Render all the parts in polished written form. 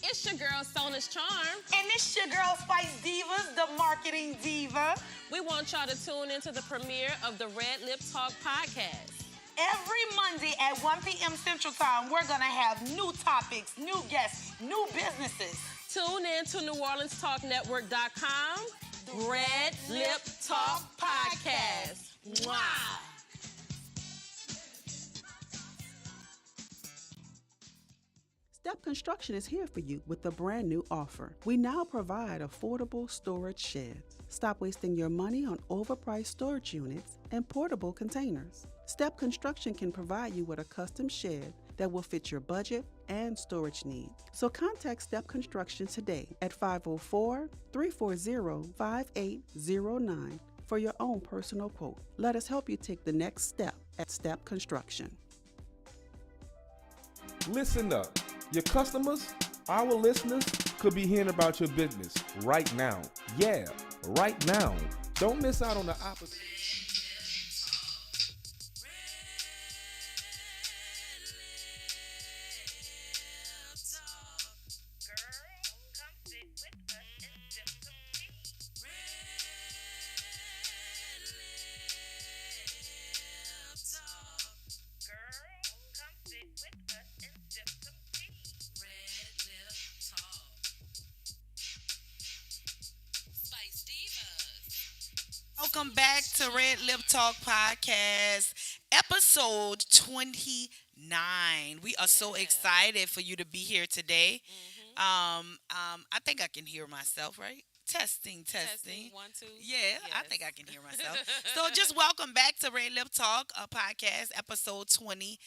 It's your girl, Sona's Charm. And it's your girl, Spice Divas, the marketing diva. We want y'all to tune into the premiere of the RedLip Talk podcast. Every Monday at 1 p.m. Central Time, we're going to have new topics, new guests, new businesses. Tune in to NewOrleansTalkNetwork.com. Red Lip Talk Podcast. Wow. Step Construction is here for you with a brand new offer. We now provide affordable storage sheds. Stop wasting your money on overpriced storage units and portable containers. Step Construction can provide you with a custom shed that will fit your budget and storage needs. So contact Step Construction today at 504-340-5809 for your own personal quote. Let us help you take the next step at Step Construction. Listen up. Your customers, our listeners, could be hearing about your business right now. Yeah, right now. Don't miss out on the opportunity. Welcome back to RedLip Talk Podcast, episode 29. We are so excited for you to be here today. I think I can hear myself, right? Testing. 1, 2. Yeah, Yes. I think I can hear myself. So just welcome back to RedLip Talk Podcast, episode 29.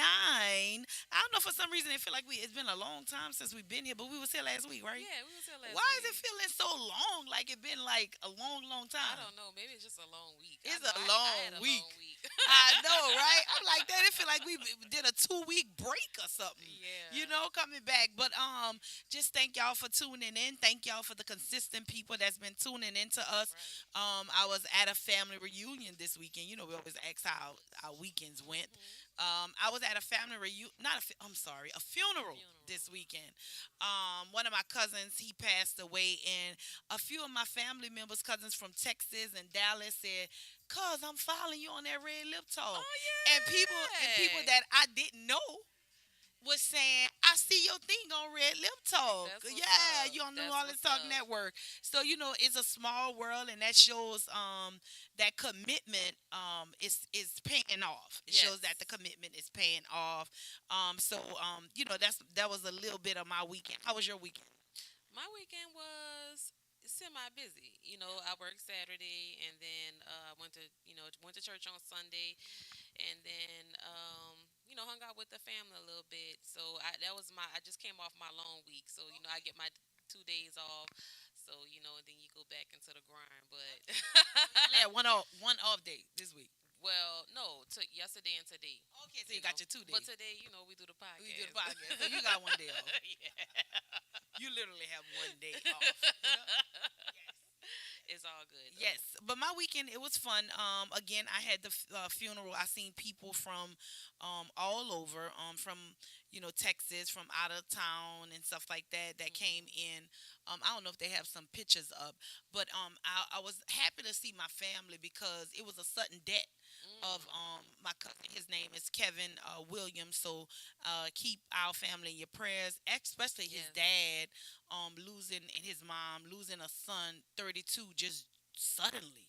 I don't know, for some reason it feel like it's been a long time since we've been here, but we was here last week, right? Yeah, we was here last Why week. is it feeling so long? Like it been like a long time. I don't know. Maybe it's just a long week. It's I a know long I had a week. long week. I know, right? I'm like that. It feel like we did a 2-week break or something. Yeah. You know, coming back. But just thank y'all for tuning in. Thank y'all for the consistent people that's been tuning in to us. Right. I was at a family reunion this weekend. You know, we always ask how our weekends went. I was at a family reunion. A funeral this weekend. One of my cousins, he passed away, and a few of my family members, cousins from Texas and Dallas, said, "Cuz, I'm following you on that Red Lip Talk." Oh, yeah. And people that I didn't know was saying, "I see your thing on Red Lip Talk." That's what's Yeah, up. you on the New That's Orleans what's Talk up. Network. So, you know, it's a small world, and that shows that commitment is paying off. It shows Yes. that the commitment is paying off. You know, that was a little bit of my weekend. How was your weekend? My weekend was semi busy. You know, I worked Saturday, and then went to church on Sunday, and then hung out with the family a little bit. So I just came off my long week. So I get my 2 days off. So and then you go back into the grind. But Yeah, one off day this week. well, no, took yesterday and today. Okay, so you got your 2 days. But today, we do the podcast. We do the podcast, so you got one day off. Yeah. You literally have one day off. You know? It's all good. Though. Yes, but my weekend, it was fun. Again, I had the funeral. I seen people from all over, from Texas, from out of town and stuff like that came in. I don't know if they have some pictures up, but I was happy to see my family because it was a sudden death of my cousin. His name is Kevin Williams. So keep our family in your prayers, especially his dad losing, and his mom losing a son, 32, just suddenly.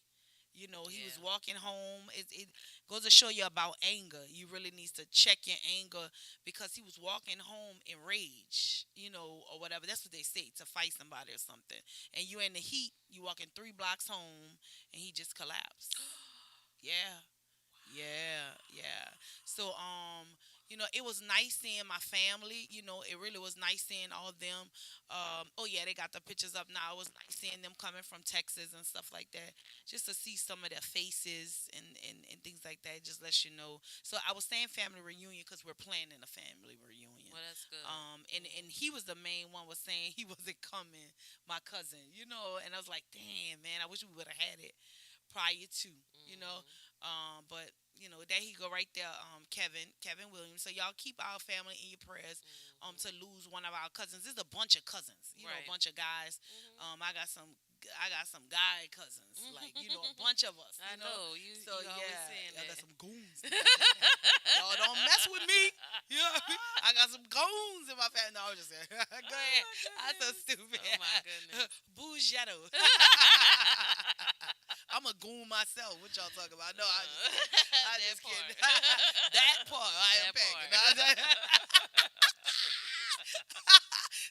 He was walking home. It goes to show you about anger. You really need to check your anger because he was walking home in rage, or whatever. That's what they say, to fight somebody or something. And you in the heat, you walking 3 blocks home, and he just collapsed. Yeah. Yeah. So, it was nice seeing my family. It really was nice seeing all of them. They got the pictures up now. It was nice seeing them coming from Texas and stuff like that. Just to see some of their faces and things like that. Just lets you know. So I was saying family reunion because we're planning a family reunion. Well, that's good. And he was the main one was saying he wasn't coming, my cousin. And I was like, damn, man, I wish we would have had it prior to. But There he go right there, Kevin Williams. So y'all keep our family in your prayers. To Mhm. lose one of our cousins. There's a bunch of cousins. A Right. bunch of guys. Mhm. I got some guy cousins. Like a bunch of us. I know you. So You always saying yeah, I got that. some goons. Y'all don't mess with me. You know what I mean? I got some goons in my family. No, I was just saying. Go Oh ahead. my I'm so goodness. stupid. Oh my goodness. Bougetto. I'm a goon myself. What y'all talking about? No, I That just kidding. part. That part I am That packing. part. No,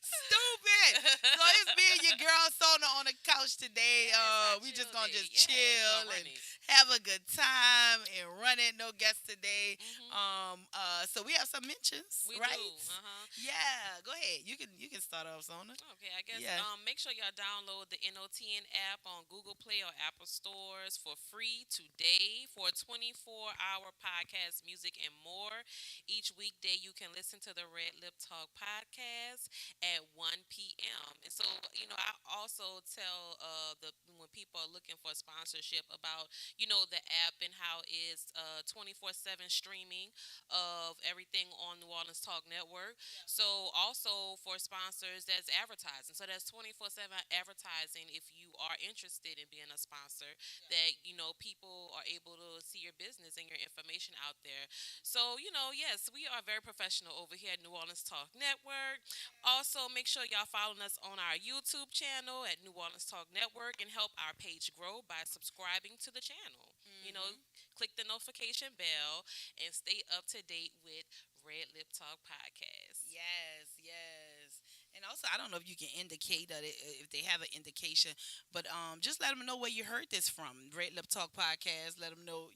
Stupid. So it's me and your girl Sona on the couch today. Yes, I We just chilled gonna it. just Yeah, we chill gonna run and it. have a good time and run it. No guests today. Mhm. So we have some mentions, We right? do. Uh huh. Yeah. Go ahead. You can start off, Sona. Okay, I guess Yeah. make sure y'all download the NOTN app on Google Play or Apple stores for free today for a 24-hour podcast, music, and more. Each weekday, you can listen to the Red Lip Talk podcast at 1 p.m. And so, I also tell the when people are looking for sponsorship about, the app and how it's 24/7 streaming of everything on New Orleans Talk Network. So also for sponsors, that's advertising. So that's 24/7 advertising. If you are interested in being a sponsor, that people are able to see your business and your information out there. So yes, we are very professional over here at New Orleans Talk Network. Also, make sure y'all following us on our YouTube channel at New Orleans Talk Network and help our page grow by subscribing to the channel. Click the notification bell and stay up to date with Red Lip Talk Podcast. Yes, yes. And also, I don't know if you can indicate that if they have an indication, but just let them know where you heard this from. Red Lip Talk podcast. Let them know.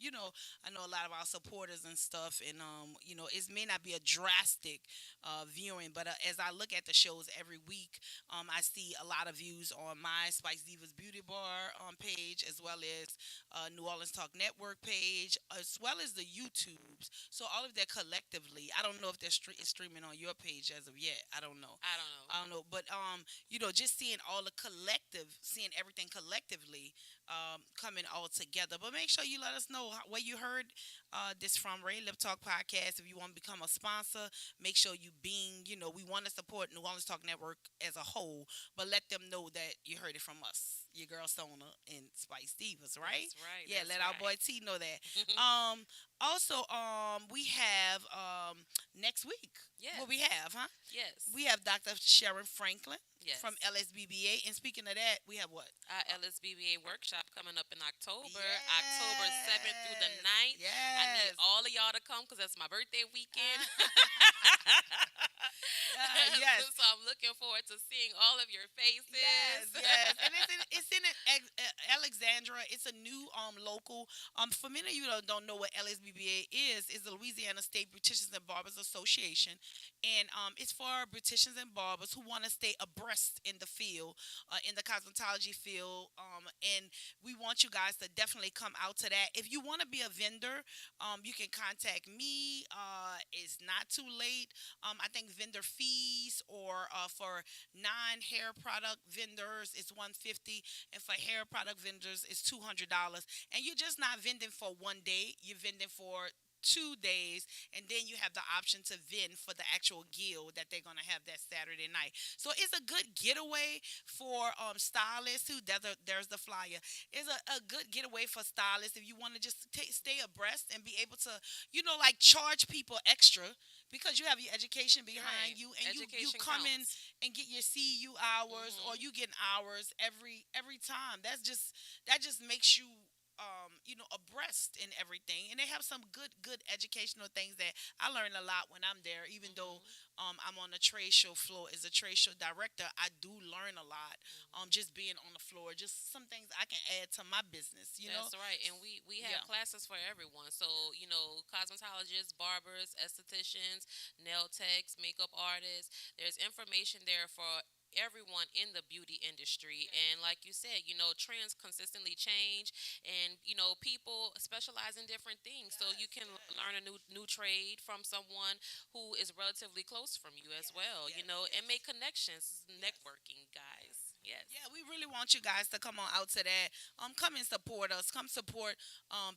I know a lot of our supporters and stuff, and it may not be a drastic viewing, but as I look at the shows every week, I see a lot of views on my Spice Divas Beauty Bar page, as well as New Orleans Talk Network page, as well as the YouTubes. So all of that collectively, I don't know if they're streaming on your page as of yet. I don't know. I don't know. I don't know, but just seeing all the collective, seeing everything collectively, coming all together. But make sure you let us know where you heard this from. Ray Lip Talk podcast. If you want to become a sponsor, make sure you we want to support New Orleans Talk Network as a whole, but let them know that you heard it from us, your girl Sona and Spice Divas, right? That's right. Yeah, That's let our boy right. T know that. Um, Also, we have next week. Yes. What we have, huh? Yes. We have Dr. Sharon Franklin Yes. from LSBBA. And speaking of that, we have what? Our LSBBA workshop coming up in October, October Yes. 7th through the 9th. I need Yes. all of y'all to come because that's my birthday weekend. Yes. So I'm looking forward to seeing all of your faces. Yes, yes, and it's in Alexandra. It's a new local. For many of you that don't know what LSBBA is the Louisiana State Beauticians and Barbers Association, and it's for beauticians and barbers who want to stay abreast in the field, in the cosmetology field, and we want you guys to definitely come out to that. If you want to be a vendor, you can contact me. It's not too late. I think vendor fees or for non-hair product vendors it's 150, and for hair product vendors it's $200. And you're just not vending for one day, you're vending for 2 days, and then you have the option to vend for the actual guild that they're gonna have that Saturday night. So it's a good getaway for stylists who there's the flyer. It's a good getaway for stylists if you want to just stay abreast and be able to like charge people extra because you have your education behind Right. you, and you Education come in counts. and get your CU hours, or you get hours every time. That just makes you abreast in everything. And they have some good educational things that I learn a lot when I'm there. Even though I'm on the trade show floor as a trade show director, I do learn a lot. Just being on the floor, just some things I can add to my business. That's right. And we have Yeah. classes for everyone. So, cosmetologists, barbers, estheticians, nail techs, makeup artists. There's information there for everyone in the beauty industry. And like you said, trends consistently change, and people specialize in different things. So you can learn a new trade from someone who is relatively close from you as well, Yes. and make connections, networking, guys. Yes. Yeah, we really want you guys to come on out to that. Come and support us. Come support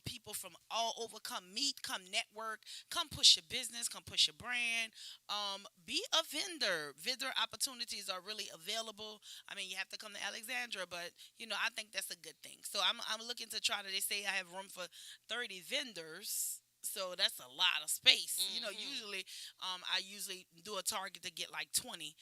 people from all over. Come meet. Come network. Come push your business. Come push your brand. Be a vendor. Vendor opportunities are really available. I mean, you have to come to Alexandra, but I think that's a good thing. So I'm looking to try to. They say I have room for 30 vendors. So that's a lot of space. Mhm. I usually do a target to get like 20,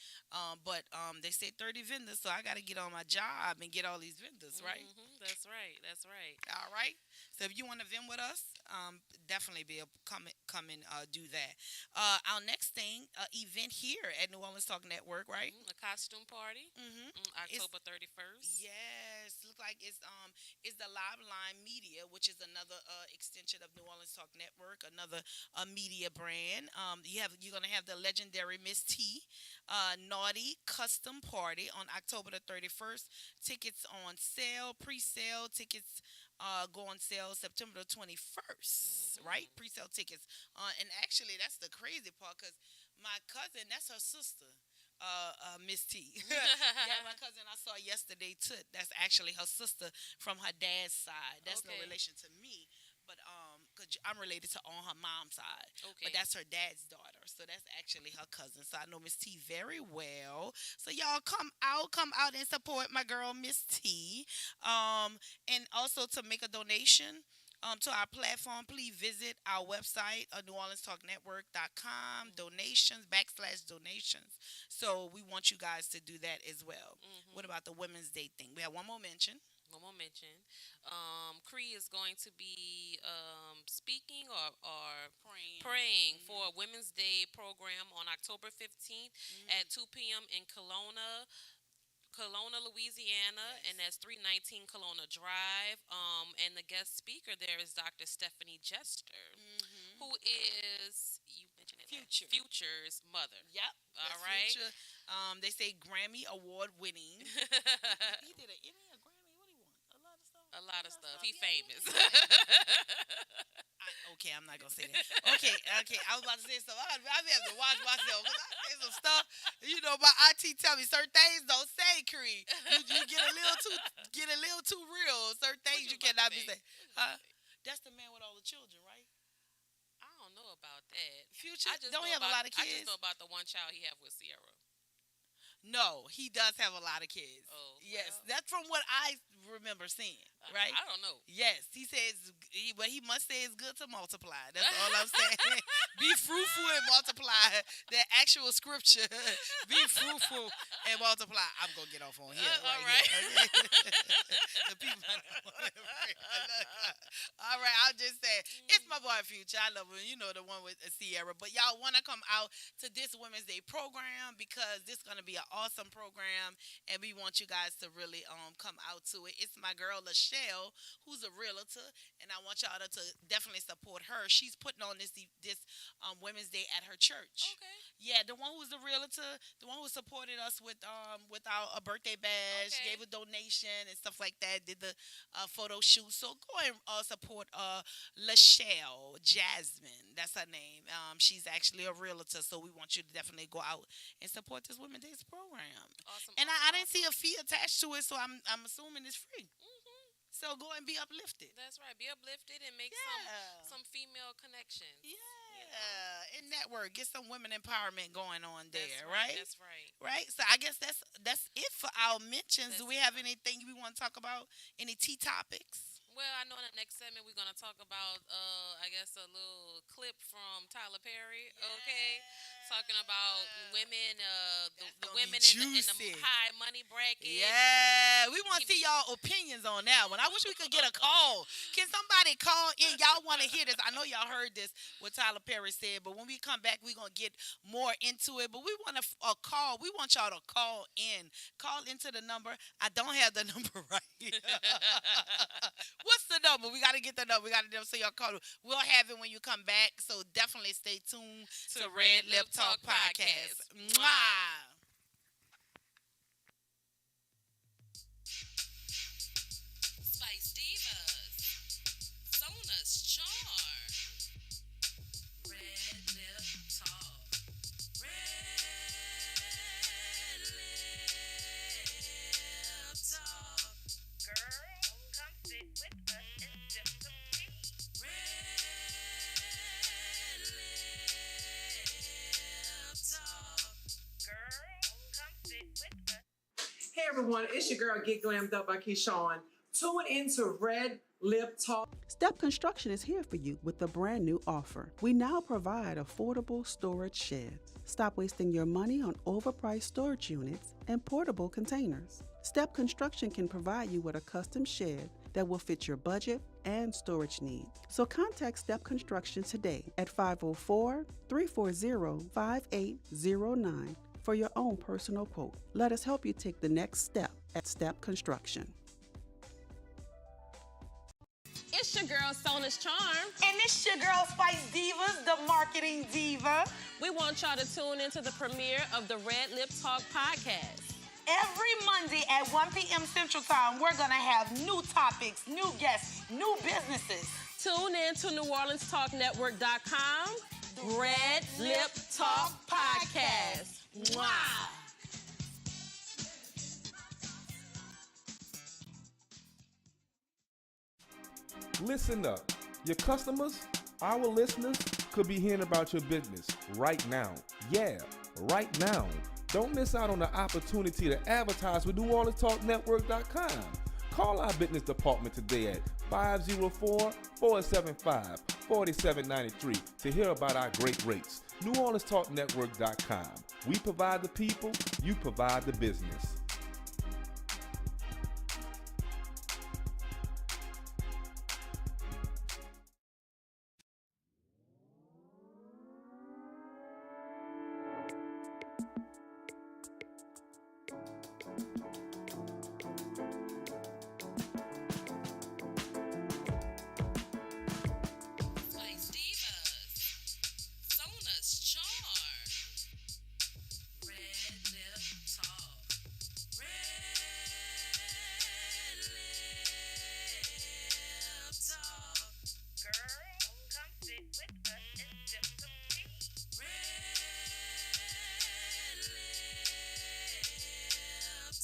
but they say 30 vendors, so I got to get on my job and get all these vendors, right? That's right. That's right. All right. So if you want to vend with us, definitely be able come and do that. Our next thing, event here at New Orleans Talk Network, right? A costume party. Mm-hmm. It's October 31st. Yes, look like it's the Live Line Media, which is another extension of New Orleans Talk Network, another media brand. You're gonna have the legendary Miss T, Naughty Custom Party on October the 31st. Tickets on sale, pre-sale tickets. Go on sale September the 21st, right? Mhm. Pre-sale tickets. And actually, that's the crazy part because my cousin, that's her sister, Miss T. Yeah, my cousin I saw yesterday too. That's actually her sister from her dad's side. That's no Okay. relation to me, but cause I'm related to on her mom's side, but Okay. that's her dad's daughter. So that's actually her cousin. So I know Miss T very well. So y'all come out and support my girl Miss T. And also to make a donation to our platform, please visit our website, NewOrleansTalkNetwork.com, donations, /donations. So we want you guys to do that as well. What Mhm. about the Women's Day thing? We have one more mention. One more mention. Kree is going to be speaking praying for a Women's Day program on October 15th Mm-hmm. at 2 p.m. in Kelowna, Louisiana, and Yes. that's 319 Kelowna Drive. And the guest speaker there is Dr. Stephanie Jester, Mm-hmm. who is, you mentioned it, Future. Future's mother. Yep. All That's right. Future. They say Grammy Award winning. He did an Emmy, a Grammy. What he won? A lot of stuff. A A lot of lot of stuff. stuff. He Yeah, yeah, famous. yeah. Okay, I'm not gonna say that. Okay, okay. I was about to say something. I have to watch myself because I say some stuff. My auntie tell me certain things don't say, Cree. You get a little too real. Certain What things you you was about to cannot be say? saying. What you was about Huh? to say? That's the man with all the children, right? I don't know about that. Future don't he have a lot of I just know kids? about the one child he have with Sierra. No, he does have a lot of kids. Oh Yes, well, that's from what I remember seeing. Right? I don't know. Yes, he says, but he must say it's good to multiply. That's all I'm saying. Be fruitful and multiply. The actual scripture. Be fruitful and multiply. I'm gonna get off on here All right right. here. The people I don't wanna pray. All right, I'll just say it's my boy Future. I love him. You know the one with Sierra. But y'all want to come out to this Women's Day program because this is gonna be an awesome program, and we want you guys to really come out to it. It's my girl Lachelle, who's a realtor, and I want y'all to definitely support her. She's putting on this Women's Day at her church. Okay. Yeah, the one who's the realtor, the one who supported us with our birthday bash, Okay. gave a donation and stuff like that, did the photo shoot. So go and support Lachelle Jasmine. That's her name. She's actually a realtor, so we want you to definitely go out and support this Women's Day program. Awesome. And Awesome. I didn't see a Awesome. fee attached to it, so I'm assuming it's free. Mhm. So go and be uplifted. That's right. Be uplifted and make Yeah. some female connections. You know. Yeah, and network, get some women empowerment going on That's there, right. right? That's right. Right. So I guess that's it for our mentions. Do That's we it. have anything we want to talk about? Any tea topics? Well, I know in the next segment we're gonna talk about I guess a little clip from Tyler Perry. Okay, talking about women, That's the gonna be women in the juicy. high money bracket. Yeah, we want to He- see y'all opinions on that one. I wish we could get a call. Can somebody call in? Y'all want to hear this? I know y'all heard this, what Tyler Perry said, but when we come back, we're going to get more into it. But we want a call. We want y'all to call in. Call into the number. I don't have the number right. What's the number? We got to get the number. We got to so y'all call. We'll have it when you come back. So definitely stay tuned to Red Lip Talk Podcast. Mwah. Spice Divas, Sona's Charm, Red Lip Talk, Red Lip everyone. It's your girl, Get Glammed Up by Keyshawn. Tune into Red Lip Talk. Step Construction is here for you with a brand new offer. We now provide affordable storage sheds. Stop wasting your money on overpriced storage units and portable containers. Step Construction can provide you with a custom shed that will fit your budget and storage needs. So contact Step Construction today at 504-340-5809 for your own personal quote. Let us help you take the next step at Step Construction. It's your girl, Sona's Charm. And it's your girl, Spice Divas, the marketing diva. We want y'all to tune into the premiere of the RedLip Talk podcast. Every Monday at 1 p.m. Central Time, we're going to have new topics, new guests, new businesses. Tune in to NewOrleansTalkNetwork.com. Red Lip Talk Podcast. Mwah! Listen up. Your customers, our listeners, could be hearing about your business right now. Yeah, right now. Don't miss out on the opportunity to advertise with NewOrleansTalkNetwork.com. Call our business department today at 504-475-4793 to hear about our great rates. NewOrleansTalkNetwork.com. We provide the people, you provide the business. Spice Divas, Sona's Charm, RedLip Talk, RedLip Talk. Girl, come sit with us and sip some tea. RedLip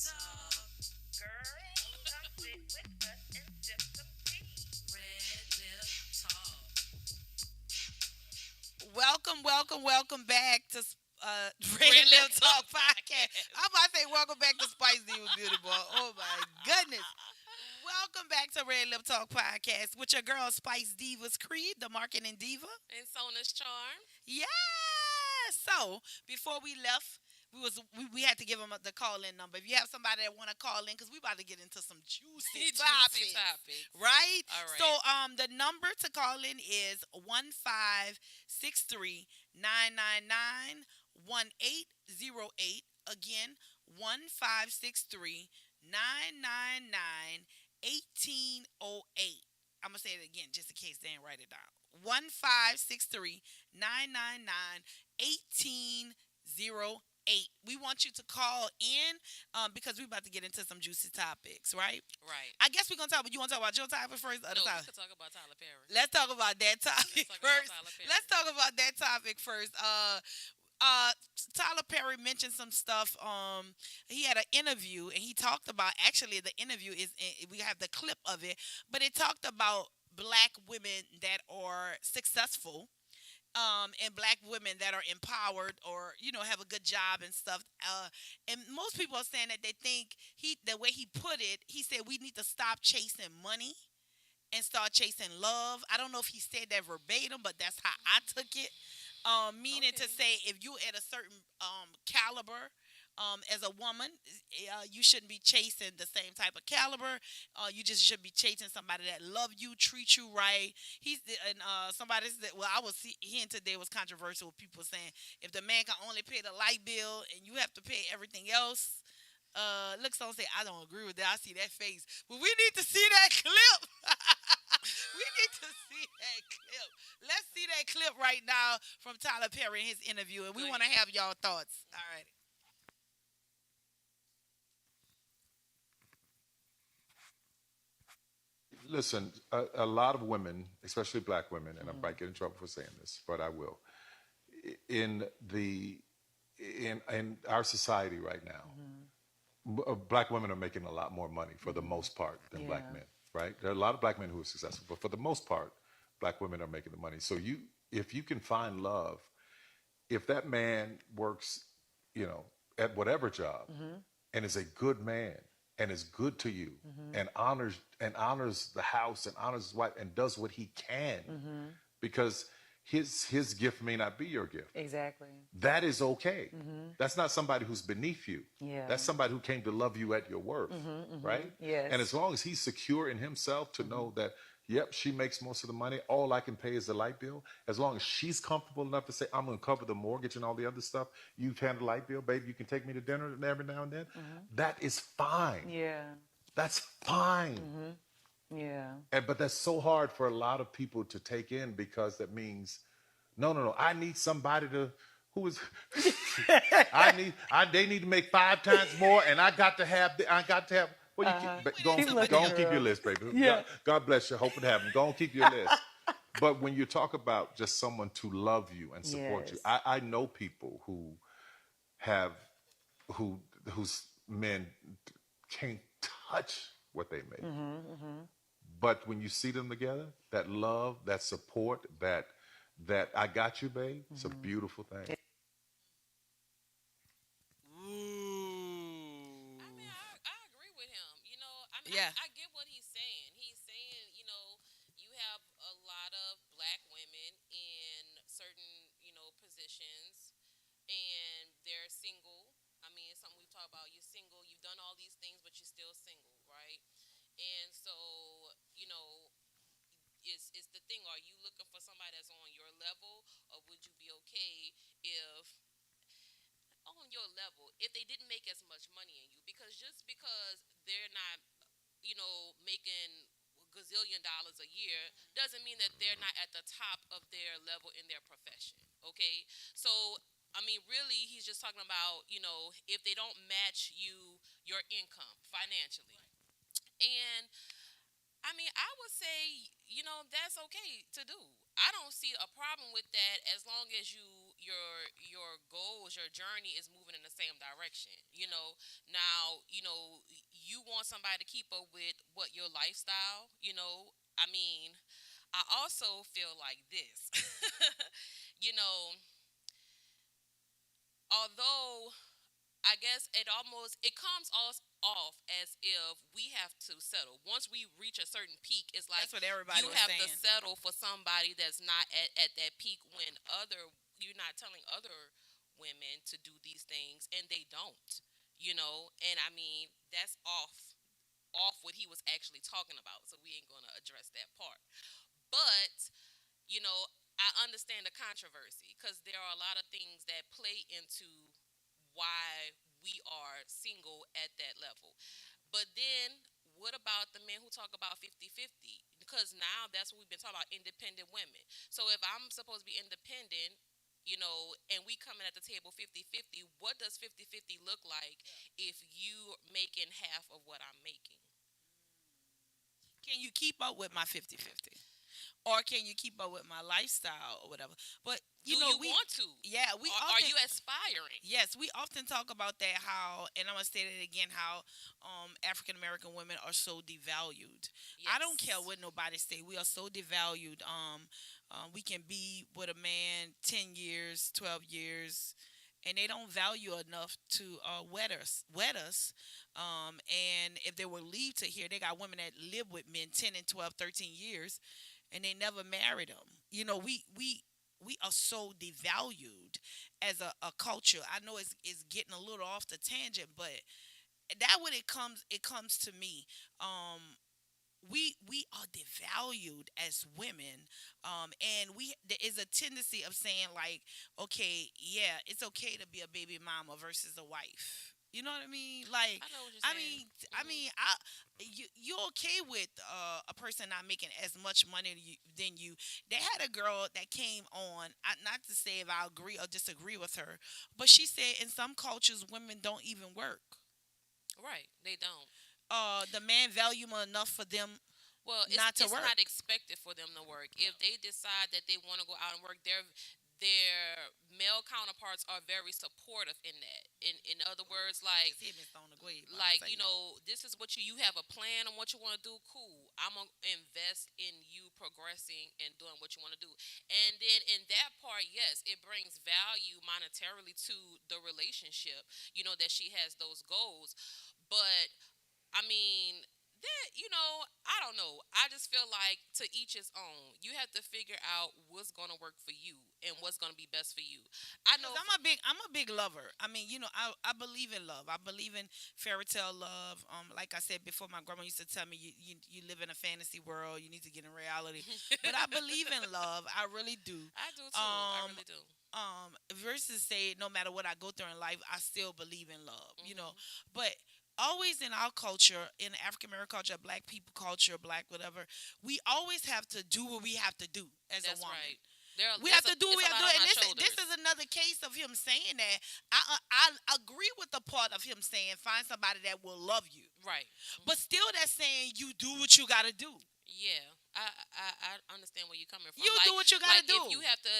Talk, Girl, come sit with us and sip some tea. RedLip Talk. Welcome back to Red Lip Talk Podcast. I'm about to say welcome back to Spice Divas Beauty Boy. Oh my goodness. Welcome back to Red Lip Talk Podcast with your girl Spice Divas Kree, the marketing diva. And Sona's Charm. Yeah. So before we left, we had to give them the call-in number. If you have somebody that want to call in, because we about to get into some juicy topics, right? All right. So the number to call in is 1563-999-1808. Again, 1563-999-1808. I'm gonna say it again just in case they didn't write it down. 1563-999-1808. We want you to call in because we're about to get into some juicy topics, right? Right. I guess we're going to talk about, you want to talk about your topic first? No, we could talk about Tyler Perry. Let's talk about that topic first. Tyler Perry mentioned some stuff. He had an interview, and he talked about, actually, the interview is, we have the clip of it, but it talked about black women that are successful. And black women that are empowered or, have a good job and stuff. And most people are saying that they think the way he put it, he said we need to stop chasing money and start chasing love. I don't know if he said that verbatim, but that's how I took it. Meaning to say if you're at a certain caliber, as a woman, you shouldn't be chasing the same type of caliber. You just should be chasing somebody that love you, treat you right. Somebody said, well, I was hearing today was controversial with people saying if the man can only pay the light bill and you have to pay everything else. Look, someone say I don't agree with that. I see that face, but we need to see that clip. We need to see that clip. Let's see that clip right now from Tyler Perry in his interview, and we want to have y'all thoughts. All right. Listen, a lot of women, especially black women, and I might get in trouble for saying this, but I will. In our society right now, black women are making a lot more money for the most part than black men, right? There are a lot of black men who are successful, but for the most part, black women are making the money. So if you can find love, if that man works, at whatever job, and is a good man and is good to you and honors the house and honors his wife and does what he can because his gift may not be your gift. Exactly. That is okay. That's not somebody who's beneath you. Yeah. That's somebody who came to love you at your worth, right? Yes. And as long as he's secure in himself to know that, yep, she makes most of the money. All I can pay is the light bill. As long as she's comfortable enough to say, I'm going to cover the mortgage and all the other stuff. You handle the light bill, baby. You can take me to dinner every now and then. That is fine. Yeah. That's fine. Yeah. But that's so hard for a lot of people to take in because that means, no. I need somebody to, who is, they need to make 5 times more and I got to have, well, you keep, go on keep your list, baby. Yeah. God bless you. Hope it happens. Go on keep your list. But when you talk about just someone to love you and support you, Yes. I know people who have, whose men can't touch what they make. But when you see them together, that love, that support, that I got you, babe, it's a beautiful thing. I mean, I agree with him. I mean, Yeah. I get what he's saying. He's saying, you have a lot of black women in certain, positions, and they're single. I mean, it's something we've talked about. You're single. You've done all these things, but you're still single, right? And so, it's the thing. Are you looking for somebody that's on your level, or would you be okay if on your level if they didn't make as much money in you? Because just because they're not, making gazillion dollars a year doesn't mean that they're not at the top of their level in their profession. Okay, so I mean, really, he's just talking about, if they don't match your income financially. And I mean, I would say, that's okay to do. I don't see a problem with that as long as your goals, your journey is moving in the same direction. Now, you want somebody to keep up with what your lifestyle, I mean, I also feel like this. you know, Although I guess it comes off as if we have to settle. Once we reach a certain peak, it's like That's what everybody you was have to saying. settle for somebody that's not at that peak when you're not telling other women to do these things and they don't. And I mean that's off what he was actually talking about. So we ain't gonna address that part. But you know, I understand the controversy because there are a lot of things that play into why we are single at that level. But then, what about the men who talk about 50-50? Because now that's what we've been talking about, independent women. So if I'm supposed to be independent, and we coming at the table 50-50, what does 50-50 look like if you making half of what I'm making? Can you keep up with my 50-50? Or can you keep up with my lifestyle or whatever? But Do you we want to? yeah, we Or often are you aspiring? yes, we often talk about that how, and I'm gonna state it again, how African American women are so devalued. I don't care Yes. what nobody say. We are so devalued. We can be with a man 10 years, 12 years, and they don't value enough to wed us. And if they were leave to here, they got women that live with men 10 and 12, 13 years, and they never married them. We are so devalued as a culture. I know it's getting a little off the tangent, but that what it comes to me. We are devalued as women, and there is a tendency of saying like, okay, yeah, it's okay to be a baby mama versus a wife. You know what I mean? Like, I know what you're I saying. mean, I mean, I you're okay with a person not making as much money than you. They had a girl that came on. Not to say if I agree or disagree with her, but she said in some cultures women don't even work. Right, they don't. The man value them enough for them Well, not to it's work. not expected for them to work. If they decide that they want to go out and work, their male counterparts are very supportive in that. In other words, like See, Miss Sona, go ahead, Mama, like say it. this is what you have a plan on what you want to do. Cool, I'm gonna invest in you progressing and doing what you want to do. And then in that part, yes, it brings value monetarily to the relationship. That she has those goals, but I mean, I don't know. I just feel like to each his own. You have to figure out what's gonna work for you and what's gonna be best for you. I know. Cause I'm a big lover. I mean, I believe in love. I believe in fairy tale love. Like I said before, my grandma used to tell me, you live in a fantasy world. You need to get in reality. But I believe in love. I really do. I do too. I Um, really do. versus say no matter what I go through in life, I still believe in love. Hmm. But always in our culture, in African American culture, Black people culture, Black whatever, we always have to do what we have to do as a That's woman. right. We have to do what It's we a have to lot do. on And our this shoulders. is another case of him saying that. I agree with the part of him saying find somebody that will love you. Right. But Hmm. still that's saying you do what you gotta do. Yeah. I understand where you're coming from. You do what you gotta Like do. if you have to,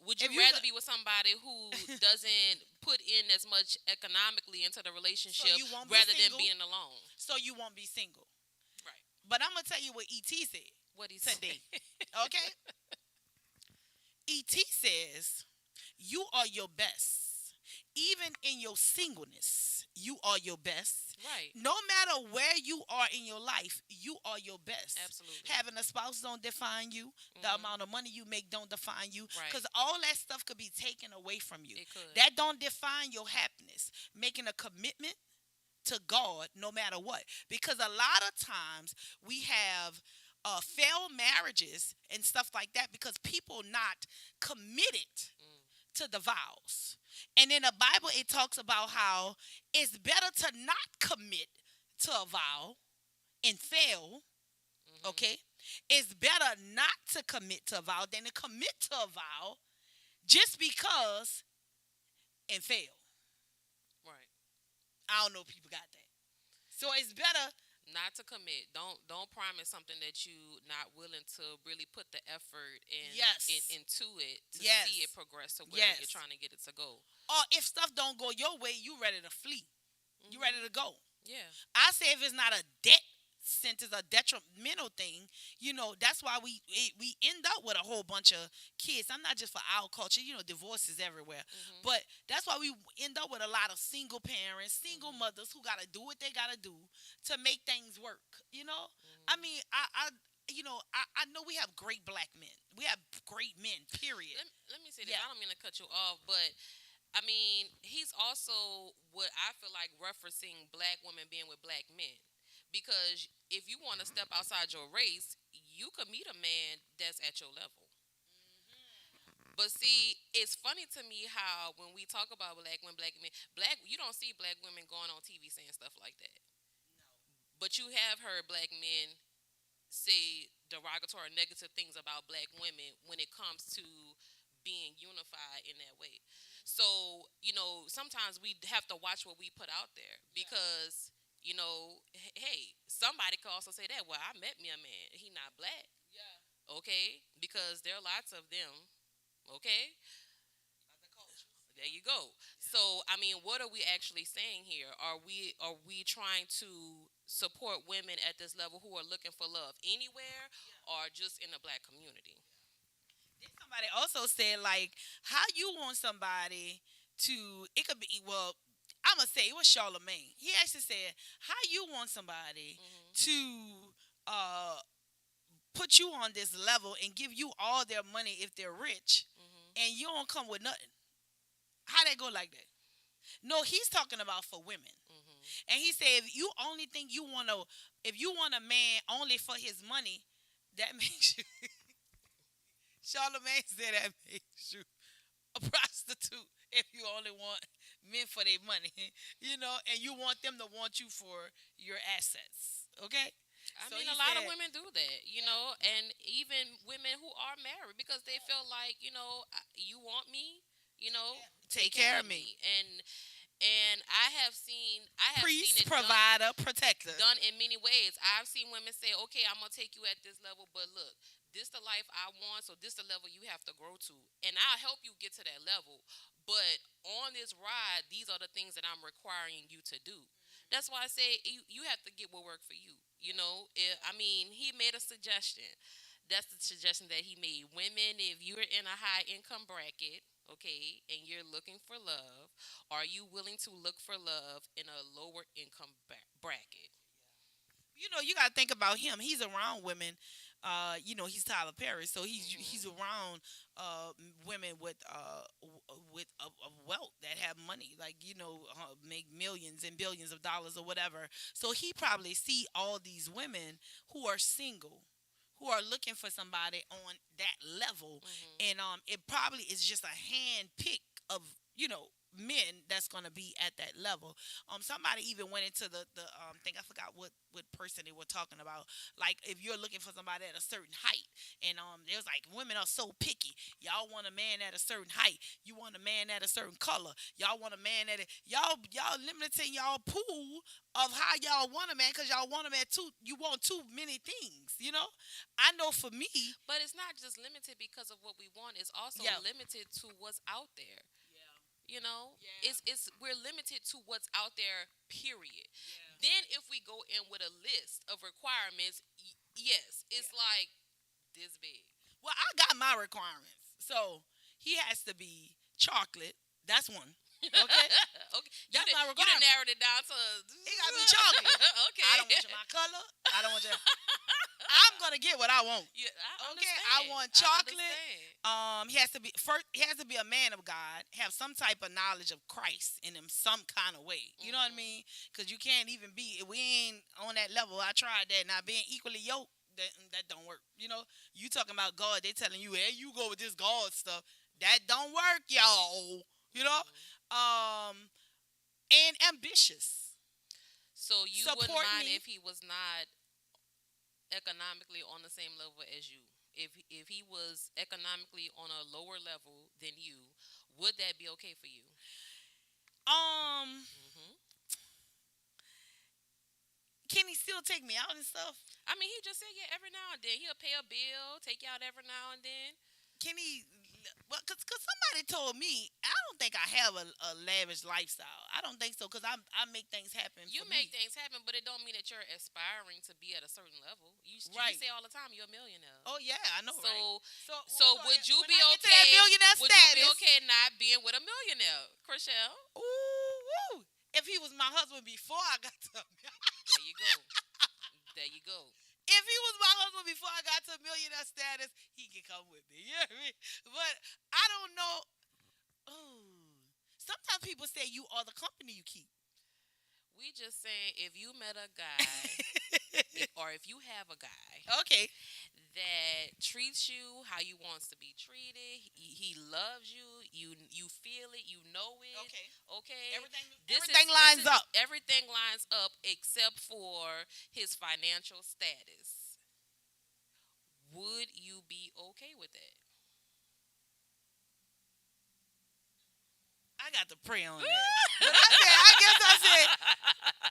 would you If you rather be with somebody who doesn't put in as much economically into the so relationship you won't be rather than single. being alone? So you won't be single. Right. But I'm gonna tell you what ET said What he said. today. Okay? ET says you are your best. Even in your singleness, you are your best. Right. No matter where you are in your life, you are your best. Absolutely. Having a spouse don't define you. The Hmm. amount of money you make don't define you. Right. Because all that stuff could be taken away from you. It could. That don't define your happiness. Making a commitment to God no matter what. Because a lot of times we have failed marriages and stuff like that because people not committed Mm. to the vows. And in the Bible, it talks about how it's better to not commit to a vow and fail. Hmm. Okay, it's better not to commit to a vow than to commit to a vow just because and fail. Right. I don't know if people got that. So it's better. Not to commit. Don't promise something that you not willing to really put the effort Yes. into it to Yes. see it progress to where Yes. you're trying to get it to go. Or if stuff don't go your way, you ready to flee. You Hmm. ready to go. Yeah. I say if it's not a debt sentence, a detrimental thing, that's why we end up with a whole bunch of kids. I'm not just for our culture, divorce is everywhere. Hmm. But that's why we end up with a lot of single parents, single mothers who got to do what they got to do to make things work. I Hmm. mean, I know we have great Black men. We have great men, period. Let me say this. Yeah. I don't mean to cut you off, but I mean he's also what I feel like referencing black women being with black men. Because if you want to step outside your race, you could meet a man that's at your level. But see, it's funny to me how when we talk about black women, you don't see black women going on TV saying stuff like that. But you have heard black men say derogatory or negative things about black women when it comes to being unified in that way. So, sometimes we have to watch what we put out there because, hey, somebody could also say that, well, I met me a man, he not black, okay? Because there are lots of them, okay? There you go. So, I mean, what are we actually saying here? Are we trying to support women at this level who are looking for love anywhere or just in the black community? Then somebody also said, like, how you want somebody to, it could be, well, I'm going to say, it was Charlemagne. He actually said, how you want somebody Mhm. to put you on this level and give you all their money if they're rich, Mhm. and you don't come with nothing. How that go like that? No, he's talking about for women. Mhm. And he said, if you only think you want to, if you want a man only for his money, that makes you, Charlemagne said that makes you a prostitute if you only want men for their money, and you want them to want you for your assets. Okay? I So mean, he a lot of said, women do that, and even women who are married because they feel like, you want me, take care of me. And I have seen Priest, it done provider, protector. done in many ways. I've seen women say, "Okay, I'm gonna take you at this level, but look, this the life I want, so this the level you have to grow to, and I'll help you get to that level. But on this ride, these are the things that I'm requiring you to do. That's why I say you have to get what work for you. I mean, he made a suggestion. That's the suggestion that he made. Women, if you're in a high income bracket, okay, and you're looking for love, are you willing to look for love in a lower income bracket? You got to think about him. He's around women. He's Tyler Perry, so he's Hmm. around women with of wealth that have money, like make millions and billions of dollars or whatever. So he probably see all these women who are single, who are looking for somebody on that level, Hmm. and it probably is just a hand pick of men that's gonna be at that level. Somebody even went into the thing. I forgot what person they were talking about. Like if you're looking for somebody at a certain height, and it was like women are so picky. Y'all want a man at a certain height. You want a man at a certain color. Y'all want a man at y'all limiting y'all pool of how y'all want a man because y'all want him at two. You want too many things. I know for me. But it's not just limited because of what we want. It's also Yeah. limited to what's out there. Yeah. It's we're limited to what's out there. Period. Then if we go in with a list of requirements, yes, it's like this big. Well, I got my requirements. So he has to be chocolate. That's one. Okay? Okay, That's my you done requirement. narrowed it down to. He got to be chocolate. Okay. I don't want you my color. I don't want you. I'm going to get what I want. Yeah, I Okay, understand. I want chocolate. Understand. He has to be first. He has to be a man of God, have some type of knowledge of Christ in him, some kind of way. You know what I Mhm. mean? Because you can't even be. We ain't on that level. I tried that. Now being equally yoked, that don't work. You talking about God? They telling you, hey, you go with this God stuff. That don't work, y'all. You know. Mhm. And ambitious. So you wouldn't Support mind me. if he was not economically on the same level as you. If he was economically on a lower level than you, would that be okay for you? Um, Hmm. can he still take me out and stuff? I mean, he just said yeah. Every now and then he'll pay a bill, take you out every now and then. Can he? Well, cause somebody told me I don't think I have a lavish lifestyle. I don't think so, cause I make things happen You for make me. things happen, but it don't mean that you're aspiring to be at a certain level. You Right. say all the time you're a millionaire. Oh yeah, I know, So right? so would you when be I get to okay? that millionaire Would you be status? okay not being with a millionaire, Chriselle? Ooh, woo. If he was my husband before I got to, There you go. There you go. if he was my husband before I got to millionaire status, he could come with me. You know what I mean? But I don't know. Ooh. Sometimes people say you are the company you keep. We just saying if you met a guy, or if you have a guy Okay. that treats you how you wants to be treated, he loves you, you feel it, you know it. Okay. Okay. Everything lines up. Everything lines up except for his financial status. Would you be okay with that? I got to pray on that. But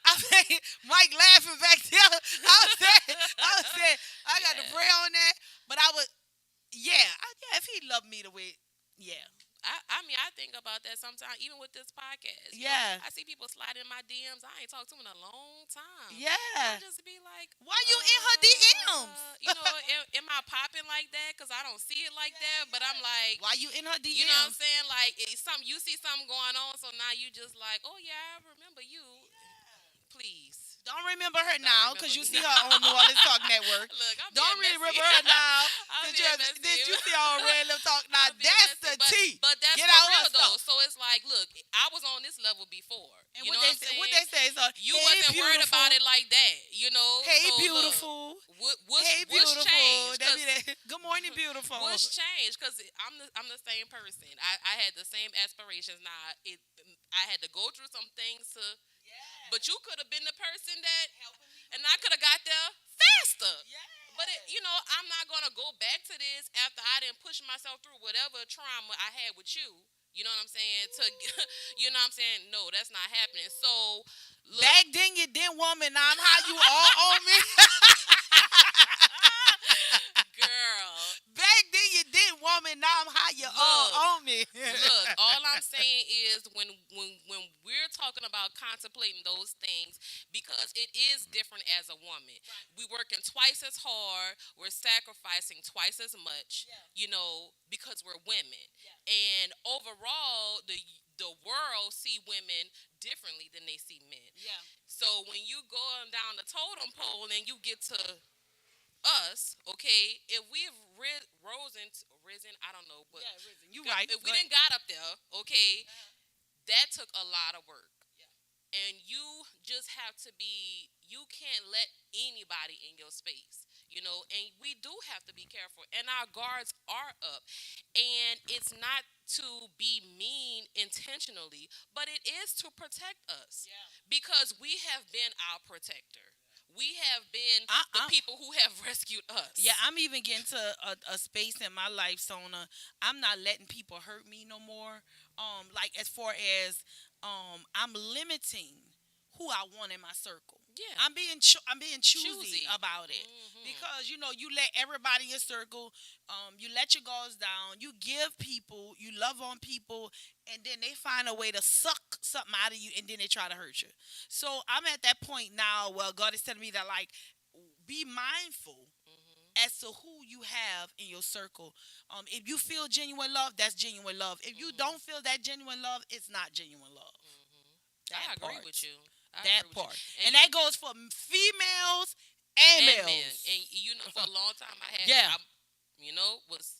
I said, Mike laughing back there. I got to Yeah. pray on that. But I would, yeah, if he loved me the way, yeah. I mean, I think about that sometimes, even with this podcast. Yeah. I see people slide in my DMs. I ain't talked to them in a long time. Yeah. I just be like, Why you in her DMs? Am I popping like that? Because I don't see it like that. But I'm like, Why you in her DMs? you know what I'm saying? Like, you see something going on, so now you just like, oh yeah, I remember you. Please. Don't remember her Don't now because remember you see me. her on New Orleans Talk Network. Look, I'm Don't being remember messy. her now. I'm Did being messy. you see her on RedLip Talk? Now I'm being that's messy, the tea. But that's Get for out real her though. stuff. So it's like, look, I was on this level before. And You what know they what I'm say? saying? What they say? So, You hey, wasn't worried beautiful. about it like that, you know. Hey, So, beautiful. What's Hey, what's beautiful. changed? That be that. Good morning, beautiful. What's changed? Because I'm the same person. I had the same aspirations. Now I had to go through some things to. But you could have been the person that, and I could have got there faster. But I'm not gonna go back to this after I didn't push myself through whatever trauma I had with you. You know what I'm saying? You know what I'm saying? No, that's not happening. So, look, Back then you didn't want me. Now I'm how you all on me. girl, Back then you didn't want me. Now I'm how you all Look, on me. money. Look, all I'm saying is when we're talking about contemplating those things, because it is different as a woman. We working twice as hard, we're sacrificing twice as much, because we're women. And overall, the world see women differently than they see men. Yeah. So when you go on down the totem pole and you get to us, okay, if we've risen, I don't know, but Yeah, Risen. You right. if we Go ahead. didn't got up there, okay, that took a lot of work. And you just have to be, you can't let anybody in your space, and we do have to be careful. And our guards are up. And it's not to be mean intentionally, but it is to protect us. Yeah. Because we have been our protector. We have been the I'm people who have rescued us. Yeah, I'm even getting to a space in my life, Sona. I'm not letting people hurt me no more. Like as far as I'm limiting who I want in my circle. Yeah. I'm being choosy Choosy. about it. Mhm. Because you let everybody in your circle, you let your guards down, you give people, you love on people, and then they find a way to suck something out of you, and then they try to hurt you. So I'm at that point now where God is telling me that, like, be mindful as to who you have in your circle. If you feel genuine love, that's genuine love. If you don't feel that genuine love, it's not genuine love. I That agree part. with you. I That agree with part. you. And that goes for females and and males. men. And for a long time I had, Yeah. was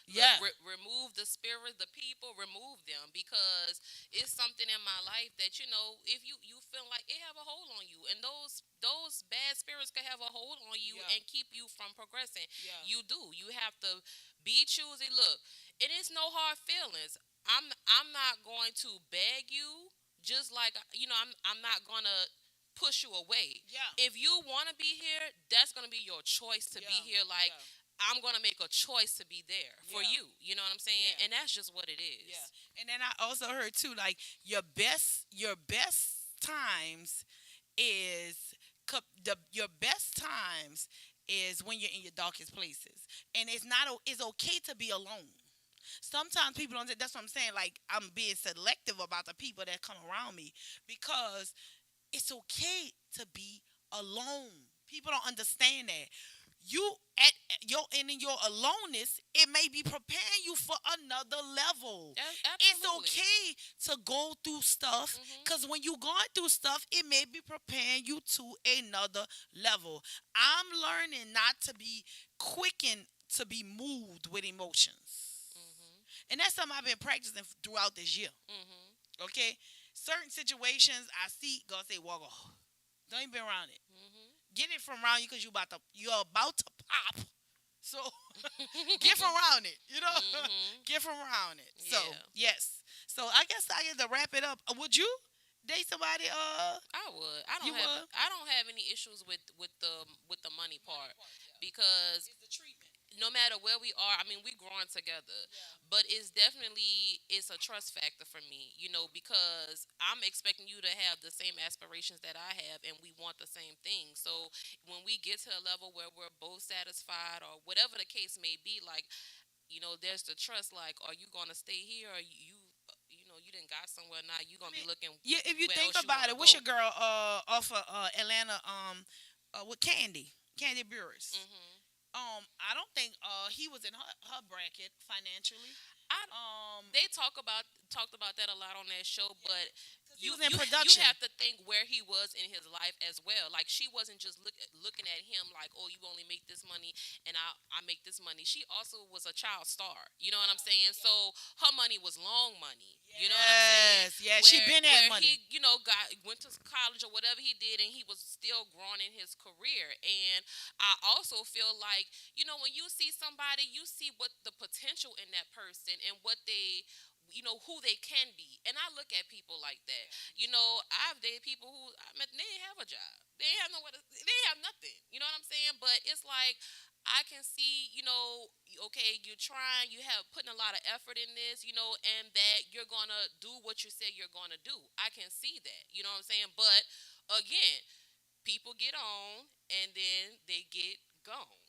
Yeah. remove the spirit, the people, remove them, because it's something in my life that, if you feel like it have a hold on you, and those bad spirits can have a hold on you Yeah. and keep you from progressing. Yeah. You have to be choosy. Look, it is no hard feelings. I'm not going to beg you, just like, I'm not gonna push you away. Yeah. If you want to be here, that's going to be your choice to be Yeah. here. Like, Yeah. I'm going to make a choice to be there for Yeah. you. You know what I'm saying? Yeah. And that's just what it is. Yeah. And then I also heard too, like, your best times is your best times is when you're in your darkest places. And it's okay to be alone. Sometimes people don't. That's what I'm saying. Like, I'm being selective about the people that come around me, because it's okay to be alone. People don't understand that. You in your aloneness, it may be preparing you for another level. It's Absolutely. okay to go through stuff, Mhm. because when you're going through stuff, it may be preparing you to another level. I'm learning not to be quickened to be moved with emotions. Mhm. And that's something I've been practicing throughout this year. Mhm. Okay? Certain situations I see, God say, walk off. Don't even be around it. Mhm. Get it from around you, because you're about to pop. So get from around it. Mhm. Get from around it. So Yeah. yes. So I guess I get to wrap it up. Would you date somebody? I would. You would? I don't have any issues with the money part, because the treatment. no matter where we are, I mean, we growing together. But it's a trust factor for me, because I'm expecting you to have the same aspirations that I have, and we want the same thing. So when we get to a level where we're both satisfied, or whatever the case may be, like, there's the trust. Like, are you gonna stay here, or you didn't got somewhere now? You gonna be looking Yeah, if you where think else you about wanna it, what's go. your girl off of Atlanta with Candy Burris? Mhm. I don't think he was in her bracket financially. I They talked about that a lot on that show, but He was in production. you have to think where he was in his life as well. Like, she wasn't just looking at him like, oh, you only make this money and I make this money. She also was a child star. You know what I'm saying? So her money was long money. You know what I'm saying? Yes, yeah, she been had where money. he, went to college or whatever he did, and he was still growing in his career. And I also feel like, when you see somebody, you see what the potential in that person, and what they, who they can be. And I look at people like that. I've dated people who, I mean, they didn't have a job. They didn't have they didn't have nothing. You know what I'm saying? But it's like, I can see, okay, you're trying, you have putting a lot of effort in this, and that you're gonna do what you said you're gonna do. I can see that. You know what I'm saying? But again, people get on and then they get gone.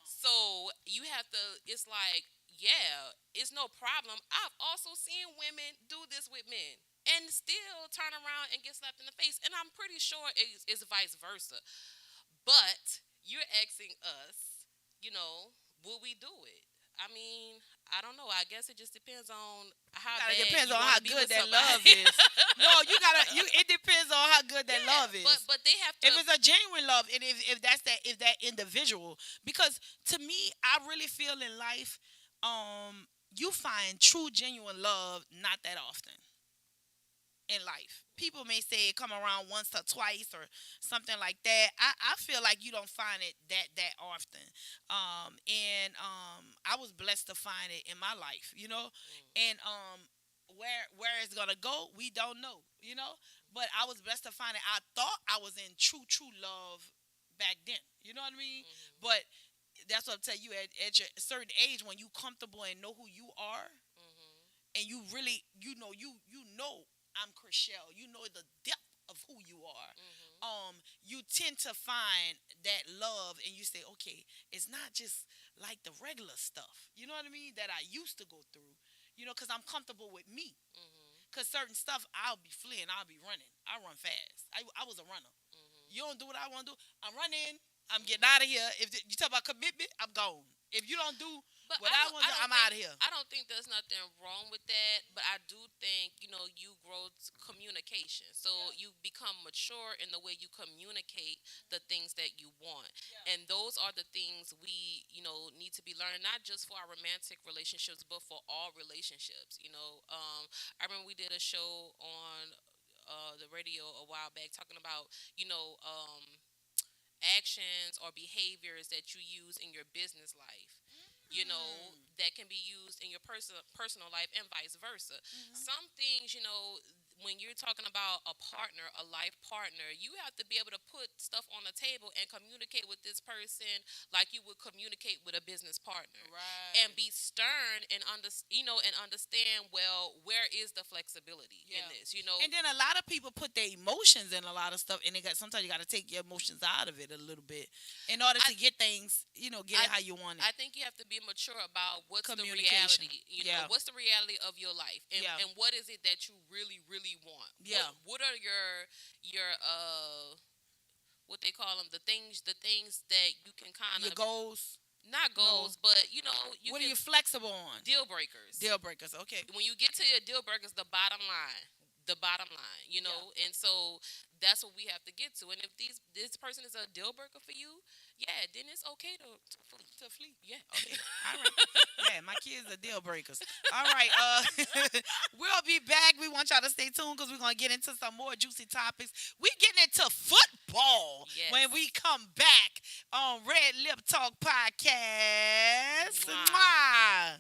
So you have to. It's like, yeah, it's no problem. I've also seen women do this with men and still turn around and get slapped in the face. And I'm pretty sure it's vice versa. But you're asking us, will we do it? I mean, I don't know. I guess it just depends on how bad It depends you on wanna how be good with that somebody. love is. No, it depends on how good that love is. But they have to. If it's a genuine love, and if that individual, because to me, I really feel in life, you find true genuine love not that often in life. People may say it come around once or twice or something like that. I feel like you don't find it that often. And I was blessed to find it in my life, And where it's gonna go, we don't know. But I was blessed to find it. I thought I was in true love back then. You know what I mean? Mm-hmm. But that's what I'm telling you, at a certain age, when you comfortable and know who you are, and you really, you know I'm Chriselle. You know the depth of who you are. You tend to find that love, and you say, okay, it's not just like the regular stuff. You know what I mean? That I used to go through. Because I'm comfortable with me. Because certain stuff, I'll be fleeing, I'll be running. I run fast. I was a runner. You don't do what I want to do, I'm running. I'm getting out of here. If you talk about commitment, I'm gone. If you don't do what I want to do, I'm out of here. I don't think there's nothing wrong with that, but I do think, you grow communication. So you become mature in the way you communicate the things that you want. Yeah. And those are the things we, need to be learning, not just for our romantic relationships, but for all relationships. I remember we did a show on the radio a while back talking about, actions or behaviors that you use in your business life, that can be used in your personal life and vice versa. Some things, when you're talking about a partner, a life partner, you have to be able to put stuff on the table and communicate with this person like you would communicate with a business partner, right? And be stern and understand. Well, where is the flexibility in this? And then a lot of people put their emotions in a lot of stuff, and sometimes you got to take your emotions out of it a little bit in order to get things, get it how you want it. I think you have to be mature about what's the reality. What's the reality of your life, and what is it that you really want? Yeah. What are your what they call them, the things that you can kind of, your goals, not goals, no. but what are you flexible on? Deal breakers. Okay. When you get to your deal breakers, the bottom line, and so that's what we have to get to. And if this person is a deal breaker for you, then it's okay to flee. Yeah. Okay. All right. Yeah, my kids are deal breakers. All right. We'll be back. We want y'all to stay tuned because we're gonna get into some more juicy topics. We getting into football when we come back on Red Lip Talk Podcast. Mwah.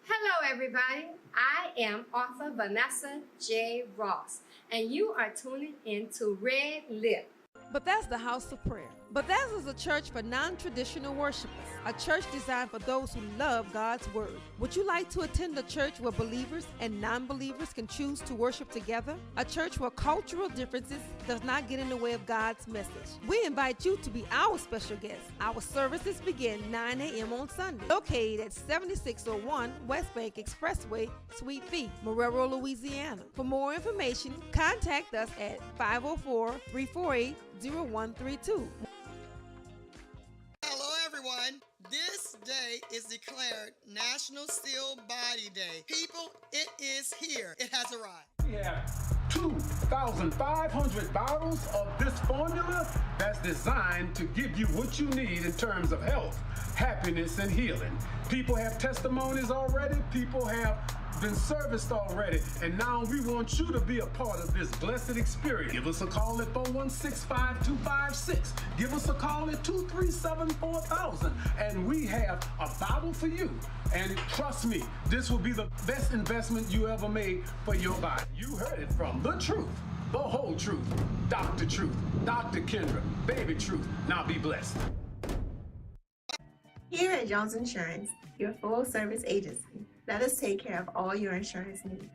Hello, everybody. I am author Vanessa J. Ross, and you are tuning into Red Lip. Bethesda House of Prayer. Bethesda is a church for non-traditional worshipers, a church designed for those who love God's Word. Would you like to attend a church where believers and non-believers can choose to worship together? A church where cultural differences does not get in the way of God's message. We invite you to be our special guest. Our services begin 9 a.m. on Sunday, located at 7601 West Bank Expressway, Suite B, Marrero, Louisiana. For more information, contact us at 504-348-0132. Hello, everyone. This day is declared National Still Body Day. People, it is here. It has arrived. We have 2,500 bottles of this formula that's designed to give you what you need in terms of health, happiness, and healing. People have testimonies already. People have been serviced already, and now we want you to be a part of this blessed experience. Give us a call at 416-5256. Give us a call at 237-4000, and we have a bottle for you. And trust me, this will be the best investment you ever made for your body. You heard it from the truth. The whole truth. Dr. Truth. Dr. Kendra. Baby Truth. Now be blessed. Here at Jones Insurance, your full-service agency, let us take care of all your insurance needs.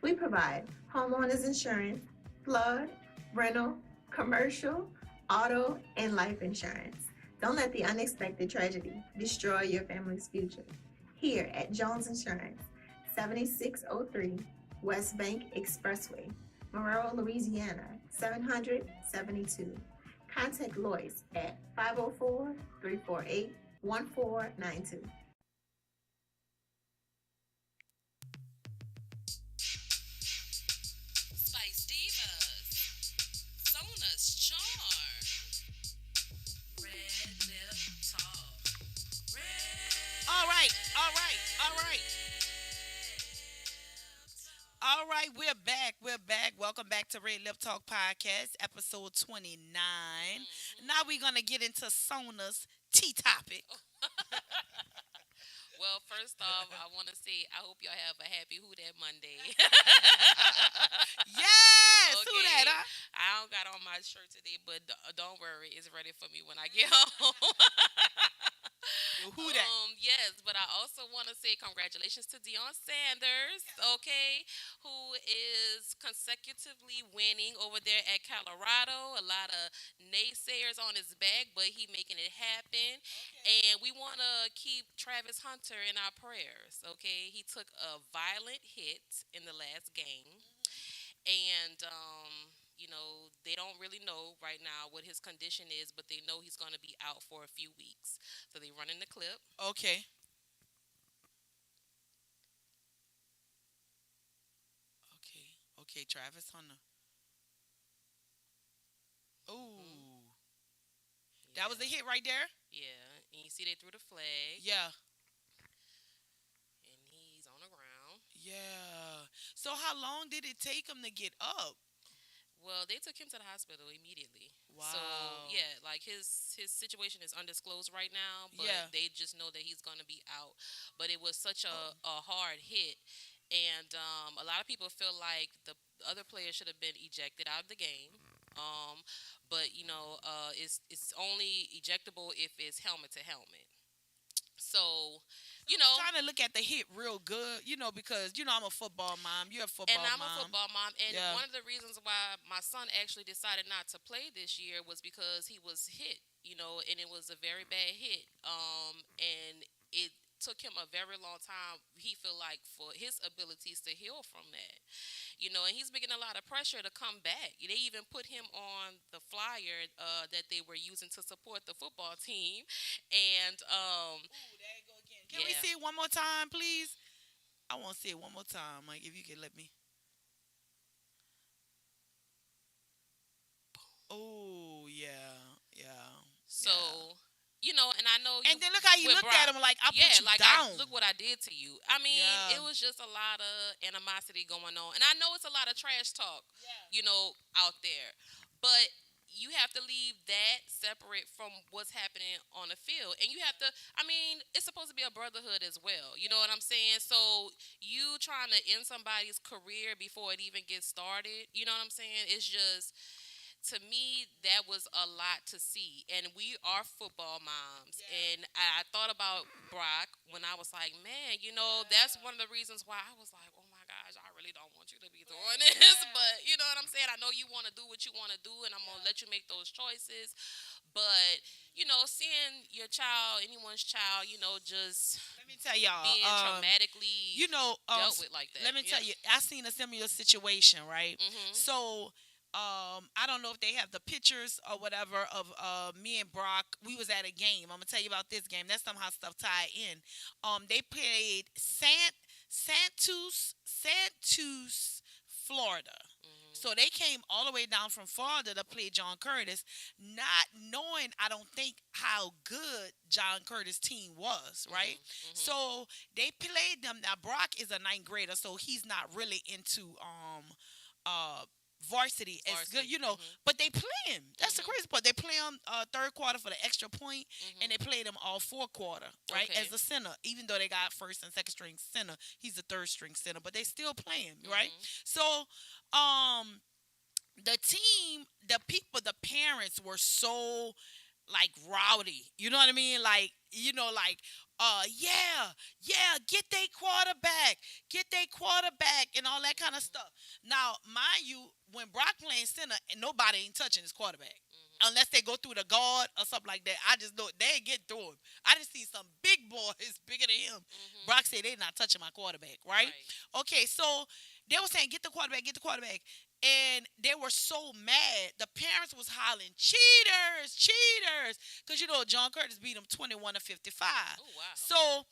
We provide homeowners insurance, flood, rental, commercial, auto, and life insurance. Don't let the unexpected tragedy destroy your family's future. Here at Jones Insurance, 7603 West Bank Expressway, Monroe, Louisiana, 772. Contact Lois at 504-348-1492. Spice Divas, Sona's Charm, Red Lip Talk, All right, all right, all right. All right, we're back. We're back. Welcome back to Red Lip Talk Podcast, episode 29. Now we're going to get into Sona's tea topic. Well, first off, I want to say I hope y'all have a happy Who Dat Monday. Yes, who that, huh? I don't got on my shirt today, but don't worry, it's ready for me when I get home. Who that? Yes, but I also want to say congratulations to Deion Sanders, okay, who is consecutively winning over there at Colorado. A lot of naysayers on his back, but he making it happen. And we want to keep Travis Hunter in our prayers, okay? He took a violent hit in the last game. And they don't really know right now what his condition is, but they know he's going to be out for a few weeks. So they running the clip. Okay. Okay, Travis Hunter. Ooh. That was a hit right there? Yeah, and you see they threw the flag. Yeah. And he's on the ground. Yeah. So how long did it take him to get up? Well, they took him to the hospital immediately. Wow. So, yeah, like his situation is undisclosed right now, but they just know that he's going to be out. But it was such a hard hit. And a lot of people feel like the other players should have been ejected out of the game. But, it's only ejectable if it's helmet to helmet. So, I'm trying to look at the hit real good, because, I'm a football mom. You're a football mom. And I'm a football mom. And one of the reasons why my son actually decided not to play this year was because he was hit, and it was a very bad hit. And it took him a very long time, he feel like, for his abilities to heal from that. And he's making a lot of pressure to come back. They even put him on the flyer that they were using to support the football team. And ooh, there you go again. Can we see it one more time, please? I want to see it one more time, Mike, if you can let me. Oh, yeah. So, and I know and then look how you looked at him like, I put you down. Look what I did to you. I mean, it was just a lot of animosity going on. And I know it's a lot of trash talk, out there. But you have to leave that separate from what's happening on the field. And you have to, it's supposed to be a brotherhood as well. You know what I'm saying? So you trying to end somebody's career before it even gets started, you know what I'm saying? It's just, to me, that was a lot to see. And we are football moms. And I thought about Brock when I was like, man, that's one of the reasons why I was like, oh my gosh, I really don't want you to be doing this. But you know what I'm saying? I know you want to do what you want to do, and I'm going to let you make those choices. But, seeing your child, anyone's child, just let me tell y'all, being traumatically dealt with like that. Let me tell you, I seen a similar situation, right? Mm-hmm. So, I don't know if they have the pictures or whatever of me and Brock. We was at a game. I'm gonna tell you about this game. That's somehow stuff tied in. They played Santos, Florida. Mm-hmm. So they came all the way down from Florida to play John Curtis, not knowing, I don't think, how good John Curtis' team was, right? Mm-hmm. So they played them. Now Brock is a 9th grader, so he's not really into varsity as good, but they play him. That's the crazy part. They play him third quarter for the extra point, and they played him all fourth quarter, right, as a center. Even though they got first and second string center, he's the third string center, but they still play him, right? So, the team, the people, the parents were so like rowdy. You know what I mean? Like, yeah, yeah, get they quarterback, and all that kind of stuff. Now, mind you, when Brock playing center, and nobody ain't touching his quarterback. Unless they go through the guard or something like that. I just know they ain't get through him. I just see some big boys bigger than him. Brock said they not touching my quarterback, right? Okay, so they were saying, get the quarterback, get the quarterback. And they were so mad. The parents was hollering, cheaters, cheaters. Because, John Curtis beat them 21 to 55. Oh, wow. So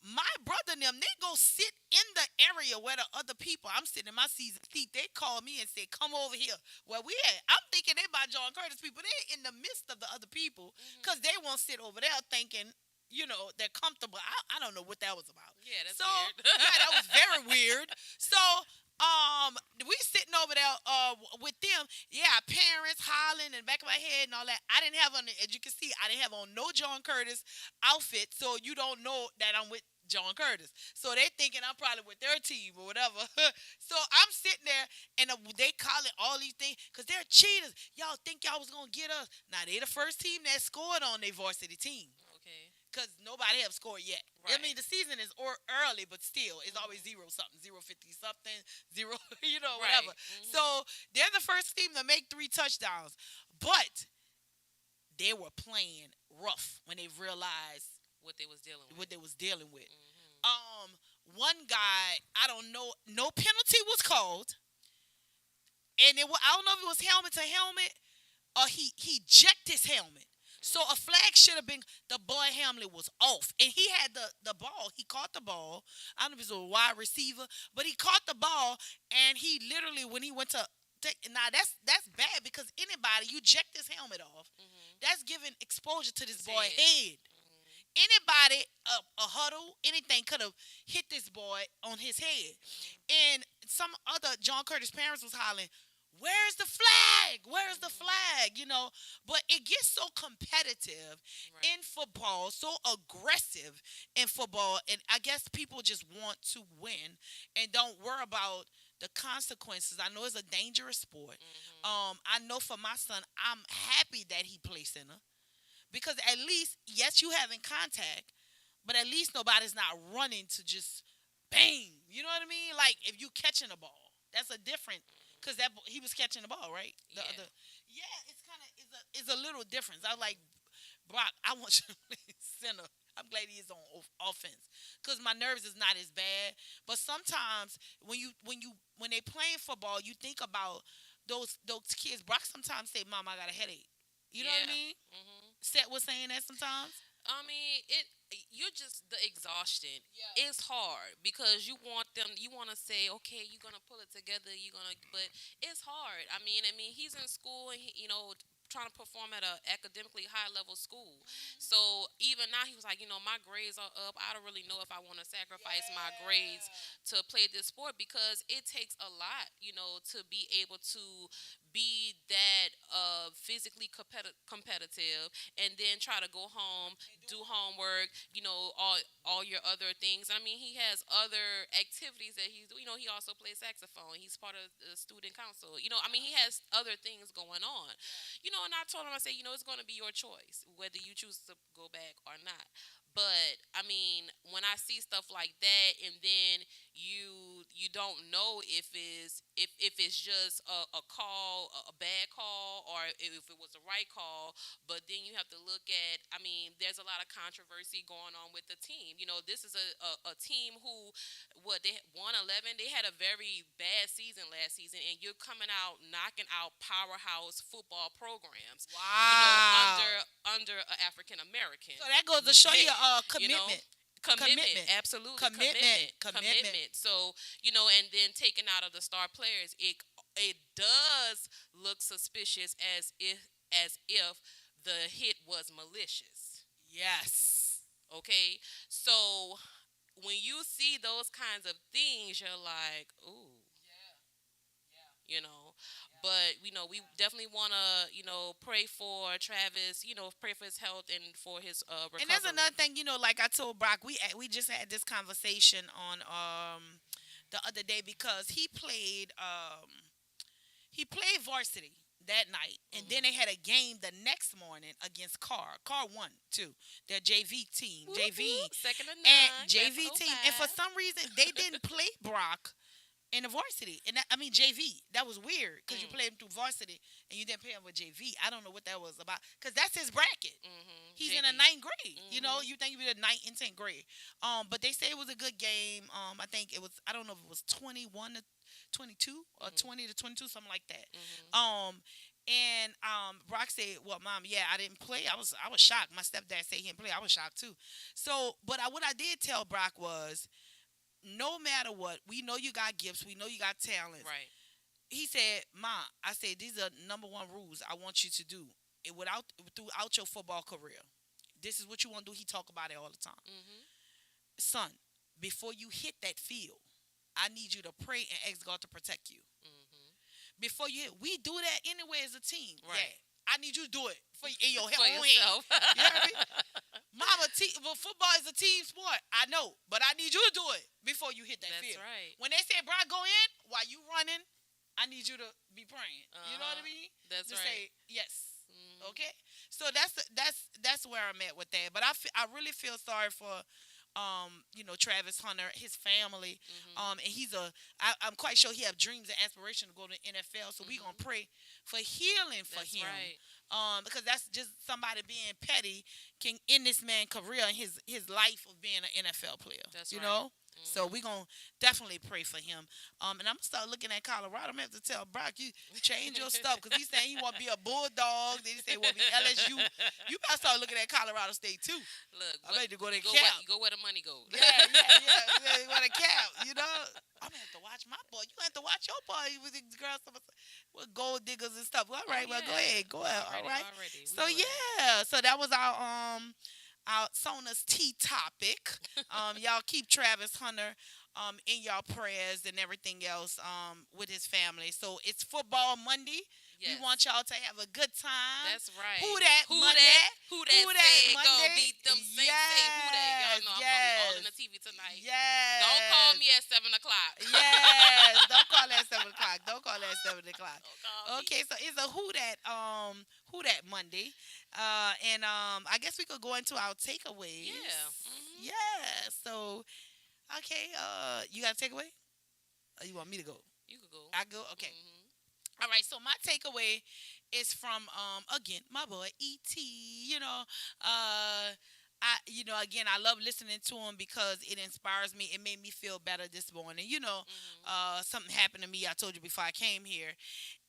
my brother and them, they go sit in the area where the other people, I'm sitting in my season seat. They called me and said, come over here where we at. I'm thinking they by John Curtis people. They in the midst of the other people because they won't sit over there thinking, they're comfortable. I don't know what that was about. Yeah, that's so, weird. yeah, that was very weird. So, we sitting over there with them. Yeah, parents hollering in the back of my head and all that. I didn't have on, as you can see, I didn't have on no John Curtis outfit, so you don't know that I'm with John Curtis. So they thinking I'm probably with their team or whatever. So I'm sitting there and they calling all these things because they're cheaters. Y'all think y'all was going to get us. Now, they the first team that scored on their varsity team. Okay. Because nobody have scored yet. Right. I mean, the season is early, but still, it's always 0-something, 0-50 something, 0, whatever. So they're the first team to make 3 touchdowns. But they were playing rough when they realized what they was dealing with. One guy, I don't know, no penalty was called. And I don't know if it was helmet to helmet or he jacked his helmet. So a flag should have been, the boy helmet was off. And he had the ball. He caught the ball. I don't know if it was a wide receiver, but he caught the ball. And he literally, when he went to take, now that's bad because anybody, you jack this helmet off, that's giving exposure to this boy's head. Anybody, a huddle, anything could have hit this boy on his head. And some other John Curtis parents was hollering, where's the flag? Where's the flag? But it gets so competitive in football, so aggressive in football, and I guess people just want to win and don't worry about the consequences. I know it's a dangerous sport. I know for my son, I'm happy that he plays center because at least, yes, you having contact, but at least nobody's not running to just bang. You know what I mean? Like if you catching a ball, that's a different. Because he was catching the ball, right? It's kind of it's a little difference. I was like, Brock, I want you to play center. I'm glad he is on offense because my nerves is not as bad. But sometimes when they playing football, you think about those kids. Brock sometimes say, "Mom, I got a headache." You know what I mean? Seth was saying that sometimes. I mean, you're just the exhaustion. Yeah. It's hard because you want to say, okay, you're gonna pull it together. But it's hard. I mean, he's in school and trying to perform at a academically high level school. So even now he was like, my grades are up. I don't really know if I want to sacrifice my grades to play this sport because it takes a lot, to be able to be that physically competitive and then try to go home, do homework, all your other things. I mean, he has other activities that he's, he also plays saxophone. He's part of the student council. He has other things going on. And I told him, I said, it's going to be your choice whether you choose to go back or not. But when I see stuff like that, and then you don't know if it's just a call, a bad call, or if it was the right call. But then you have to look at. There's a lot of controversy going on with the team. This is a team who they won 11. They had a very bad season last season, and you're coming out knocking out powerhouse football programs. Wow. Under an African American. So that goes to show you commitment. Commitment, absolutely. Commitment. So, and then taken out of the star players, it does look suspicious as if the hit was malicious. Yes. Okay. So when you see those kinds of things, you're like, ooh. But we definitely want to pray for Travis, pray for his health and for his recovery. And there's another thing, like I told Brock, we just had this conversation on the other day because he played He played varsity that night, and then they had a game the next morning against Carr. Carr won too. Their JV team, JV second to and none. JV Class of team, and for 05. some reason they didn't play Brock in the varsity, and I mean JV. That was weird because you played him through varsity and you didn't play him with JV. I don't know what that was about because that's his bracket. He's in the ninth grade. You know, you think you'd be the ninth and 10th grade. But they say it was a good game. I think it was. I don't know if it was 21 to 22 or 20 to 22, something like that. And Brock said, "Well, Mom, yeah, I didn't play. I was shocked. My stepdad said he didn't play. I was shocked too. So, but what I did tell Brock was, no matter what, we know you got gifts. We know you got talents. Right. He said, Ma, I said, these are number one rules I want you to do throughout your football career. This is what you want to do. He talk about it all the time. Son, before you hit that field, I need you to pray and ask God to protect you. Before you hit, we do that anyway as a team. Right. Yeah. I need you to do it in your For own yourself. hand. You hear me? Mama, well, football is a team sport. I know, but I need you to do it before you hit that That's field. right. When they say, "Bro, go in," while you running, I need you to be praying. You know what I mean? That's to right. say yes. Okay. So that's where I'm at with that. But I really feel sorry for Travis Hunter, his family. And I'm quite sure he have dreams and aspiration to go to the NFL. So we gonna pray for healing for him. Right. Because that's just somebody being petty can end this man's career and his life of being an NFL player. That's you right. know? So we're going to definitely pray for him. And I'm going to start looking at Colorado. I'm going to have to tell Brock, you change your stuff because he's saying he want to be a Bulldog. Then he say he want to be LSU. You better start looking at Colorado State too. Look, I'm ready to go to you Cap. go where the money goes. Yeah. You want to Cap, you know? I'm going to have to watch my boy. You have to watch your boy with the girls with gold diggers and stuff. All right, well, go ahead. Go ahead. All right. So, yeah. So that was our Sona's tea topic. Y'all keep Travis Hunter in y'all prayers and everything else with his family. So it's football Monday. Yes. We want y'all to have a good time. That's right. Who that Monday? Who that said go beat them Saints? Say who that. Y'all know I'm going to be all in the TV tonight. Yes. Don't call me at 7 o'clock. Yes. Don't call at 7 o'clock. Don't call at 7 o'clock. Okay, so it's a who that Monday. And I guess we could go into our takeaways. Yeah. Yeah. So, okay. You got a takeaway? Or you want me to go? You could go. I go? Okay. All right. So my takeaway is from, again, my boy, E.T. Again, I love listening to him because it inspires me. It made me feel better this morning. Something happened to me. I told you before I came here.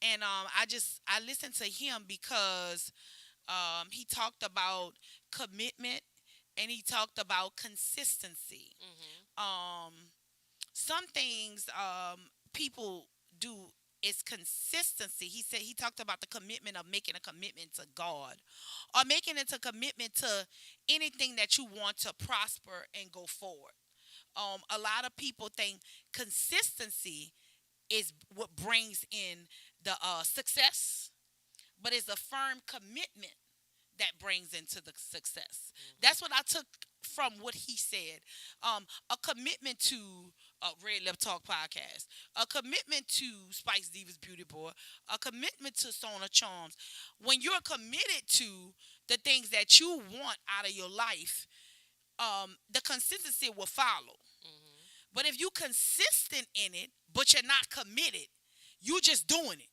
And I listened to him because he talked about commitment and he talked about consistency. Some things people do is consistency. He talked about the commitment of making a commitment to God or making it a commitment to anything that you want to prosper and go forward. A lot of people think consistency is what brings in the success, but it's a firm commitment that brings into the success. That's what I took from what he said. A commitment to RedLip Talk Podcast, a commitment to Spice Divas Beauty Board, a commitment to Sona Charms. When you're committed to the things that you want out of your life, the consistency will follow. But if you're consistent in it, but you're not committed, you just doing it.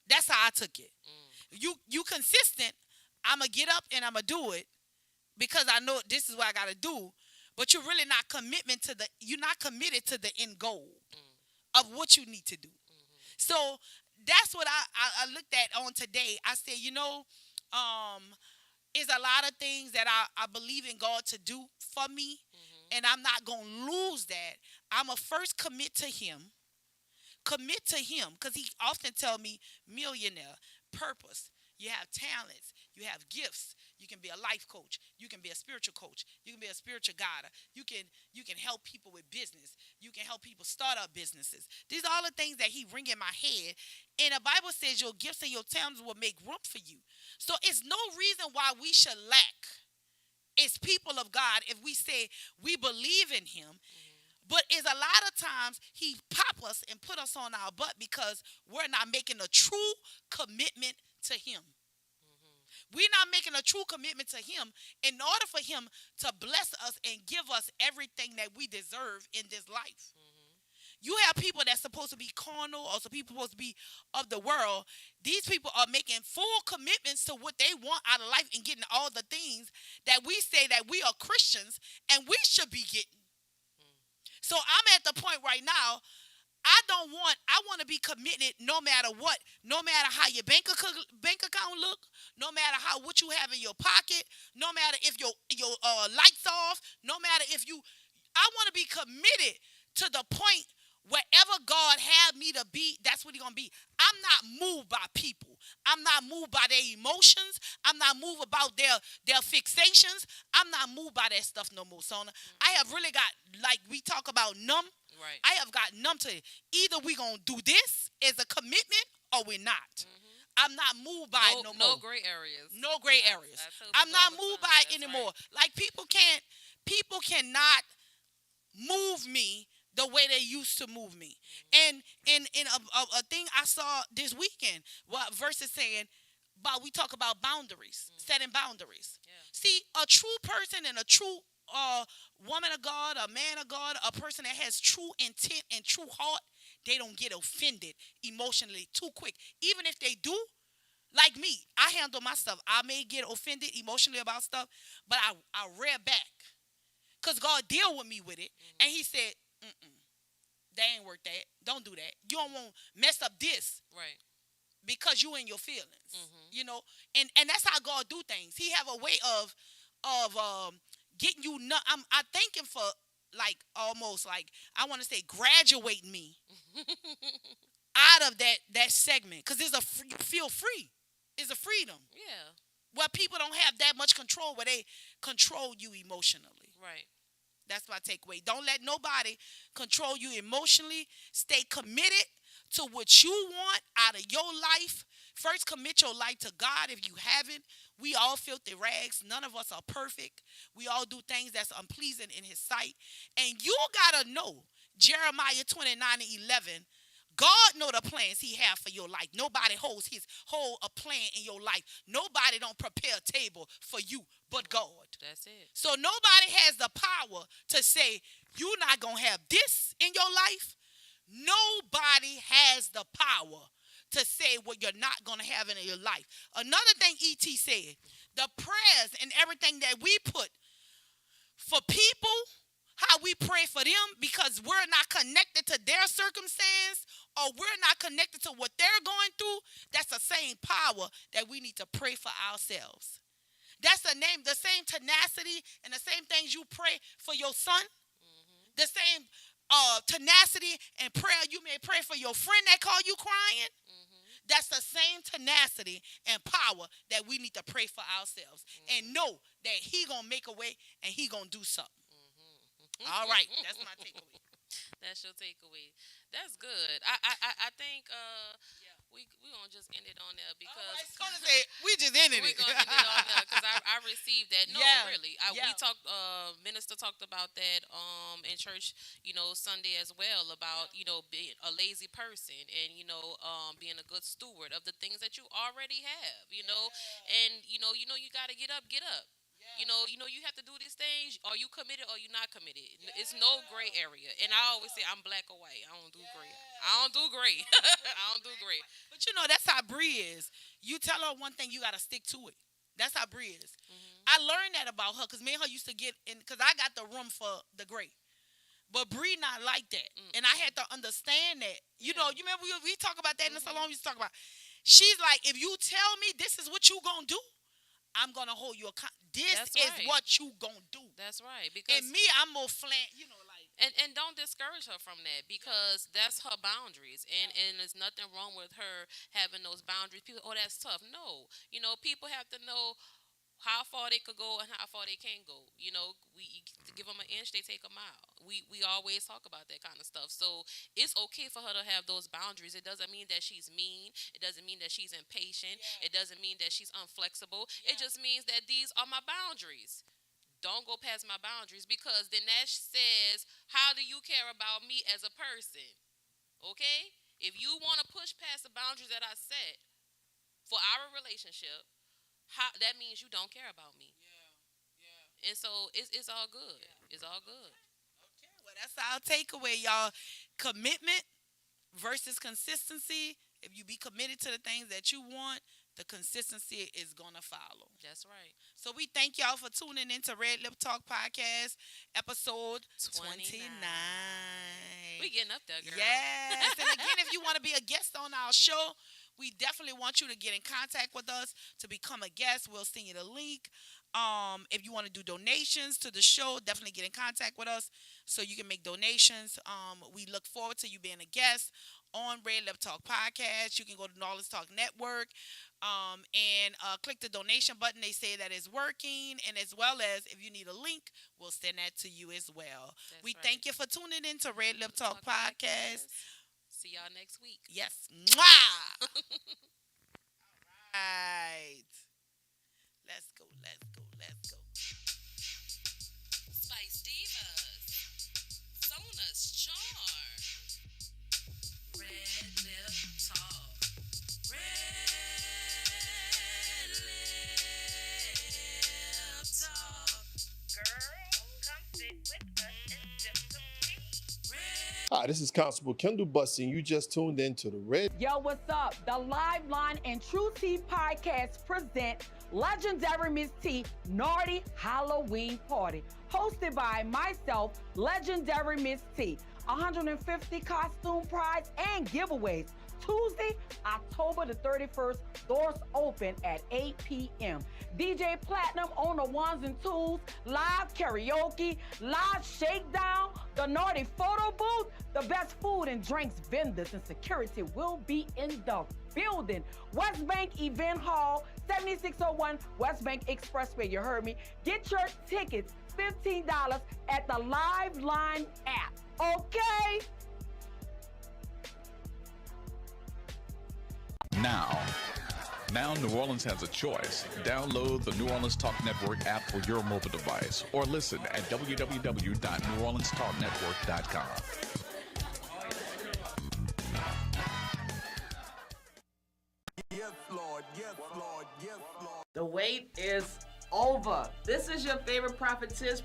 That's how I took it. You consistent, I'm going to get up and I'm going to do it because I know this is what I got to do. But you're really not you're not committed to the end goal of what you need to do. So that's what I looked at on today. I said, it's a lot of things that I believe in God to do for me. And I'm not going to lose that. I'm going to first commit to him. Commit to him. Because he often tell me, millionaire, purpose. You have talents. You have gifts. You can be a life coach. You can be a spiritual coach. You can be a spiritual guide. You can help people with business. You can help people start up businesses. These are all the things that he ring in my head. And the Bible says your gifts and your talents will make room for you. So it's no reason why we should lack. It's people of God, if we say we believe in him, But it's a lot of times he pop us and put us on our butt because we're not making a true commitment to him. We're not making a true commitment to him in order for him to bless us and give us everything that we deserve in this life. You have people that's supposed to be carnal or some people supposed to be of the world. These people are making full commitments to what they want out of life and getting all the things that we say that we are Christians and we should be getting. So I'm at the point right now, I want to be committed no matter what, no matter how your bank account look, no matter what you have in your pocket, no matter if your lights off, no matter if you, I want to be committed to the point wherever God had me to be, that's what he's going to be. I'm not moved by people. I'm not moved by their emotions. I'm not moved about their fixations. I'm not moved by that stuff no more, Sona. I have really got, like we talk about numb. Right. I have got numb to it. Either we going to do this as a commitment or we're not. I'm not moved by it no more. No gray areas. No gray areas. I'm not moved by it anymore. Right. Like people cannot move me the way they used to move me. And in a thing I saw this weekend, versus saying, we talk about boundaries, setting boundaries. Yeah. See, a true person and a true woman of God, a man of God, a person that has true intent and true heart, they don't get offended emotionally too quick. Even if they do, like me, I handle my stuff. I may get offended emotionally about stuff, but I rear back. Because God deal with me with it. And he said, that ain't worth that. Don't do that. You don't want to mess up this. Right. Because you in your feelings. You know? And that's how God do things. He have a way of getting you, I thank him for like almost like, I want to say graduate me out of that segment. Because it's you feel free. It's a freedom. Yeah. Where people don't have that much control, where they control you emotionally. Right. That's my takeaway. Don't let nobody control you emotionally. Stay committed to what you want out of your life. First, commit your life to God if you haven't. We all filthy rags. None of us are perfect. We all do things that's unpleasing in his sight. And you got to know, Jeremiah 29:11, God know the plans he have for your life. Nobody holds a plan in your life. Nobody don't prepare a table for you but God. That's it. So nobody has the power to say, you're not going to have this in your life. Nobody has the power to say what you're not going to have in your life. Another thing E.T. said, the prayers and everything that we put for people, how we pray for them, because we're not connected to their circumstance or we're not connected to what they're going through, that's the same power that we need to pray for ourselves. That's the same tenacity and the same things you pray for your son, the same tenacity and prayer you may pray for your friend that called you crying. That's the same tenacity and power that we need to pray for ourselves and know that he going to make a way and he going to do something. All right, that's my takeaway. That's your takeaway. That's good. I think we gonna just end it on there because we just ended it. We gonna end it on there because I received that. No, really. We talked. Minister talked about that in church. Sunday as well about being a lazy person and being a good steward of the things that you already have. And you gotta get up. You have to do these things. Are you committed or you not committed? It's no gray area. And I always say I'm black or white. I don't do gray. I don't do gray. I don't do gray. But that's how Bree is. You tell her one thing, you got to stick to it. That's how Bree is. I learned that about her because me and her used to get in, because I got the room for the gray. But Bree not like that. And I had to understand that. You remember we talk about that in the salon, we used to talk about. She's like, if you tell me this is what you going to do, I'm going to hold you accountable. This is what you going to do. That's right. Because and me, I'm more flat, And don't discourage her from that because that's her boundaries. And there's nothing wrong with her having those boundaries. People, that's tough. No. People have to know how far they could go and how far they can't go. We give them an inch, they take a mile. We always talk about that kind of stuff. So it's okay for her to have those boundaries. It doesn't mean that she's mean. It doesn't mean that she's impatient. It doesn't mean that she's unflexible. It just means that these are my boundaries. don't go past my boundaries, because then that says, how do you care about me as a person? Okay? If you want to push past the boundaries that I set for our relationship, that means you don't care about me. And so it's all good. It's all good. Okay, well, that's our takeaway, y'all. Commitment versus consistency. If you be committed to the things that you want, the consistency is going to follow. That's right. So we thank y'all for tuning into Red Lip Talk Podcast, episode 29. We getting up there, girl. Yes. And again, if you want to be a guest on our show, we definitely want you to get in contact with us to become a guest. We'll send you the link. If you want to do donations to the show, definitely get in contact with us so you can make donations. We look forward to you being a guest on Red Lip Talk Podcast. You can go to New Orleans Talk Network and click the donation button. They say that it's working. And as well as if you need a link, we'll send that to you as well. We thank you for tuning in to Red Lip Talk Podcast. See y'all next week. Yes. Mwah! All right. Let's go. Spice Divas. Sona's Charm. Red Lip Talk. Red Lip Talk. Girl, come sit with us and sip some tea. Hi, this is Constable Kendall Bussy, and you just tuned in to the Red. Yo, what's up? The Live Line and True Tea Podcast present Legendary Miss T Naughty Halloween Party, hosted by myself, Legendary Miss T. 150 costume prize and giveaways. Tuesday, October the 31st, doors open at 8 p.m. DJ Platinum on the ones and twos, live karaoke, live shakedown, the naughty photo booth, the best food and drinks vendors and security will be in the building. West Bank Event Hall, 7601 West Bank Expressway, you heard me. Get your tickets, $15 at the Live Line app, okay? Now New Orleans has a choice. Download the New Orleans Talk Network app for your mobile device or listen at www.neworleanstalknetwork.com. Yes, Lord. Yes, Lord. Yes, Lord. The wait is over. This is your favorite prophetess,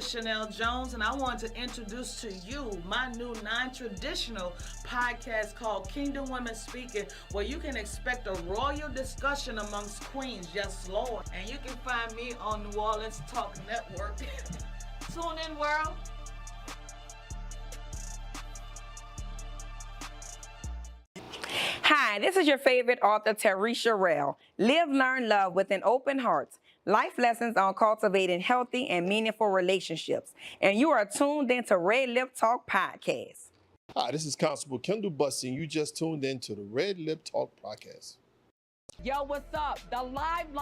Chanel Jones, and I want to introduce to you my new non-traditional podcast called Kingdom Women Speaking, where you can expect a royal discussion amongst queens. Yes, Lord. And you can find me on New Orleans Talk Network. Tune in, world. Hi, this is your favorite author, Teresha Rell. Live, learn, love with an open heart. Life lessons on cultivating healthy and meaningful relationships. And you are tuned into Red Lip Talk Podcast. Hi, this is Constable Kendall Bussy, and you just tuned in to the Red Lip Talk Podcast. Yo, what's up? The Live Line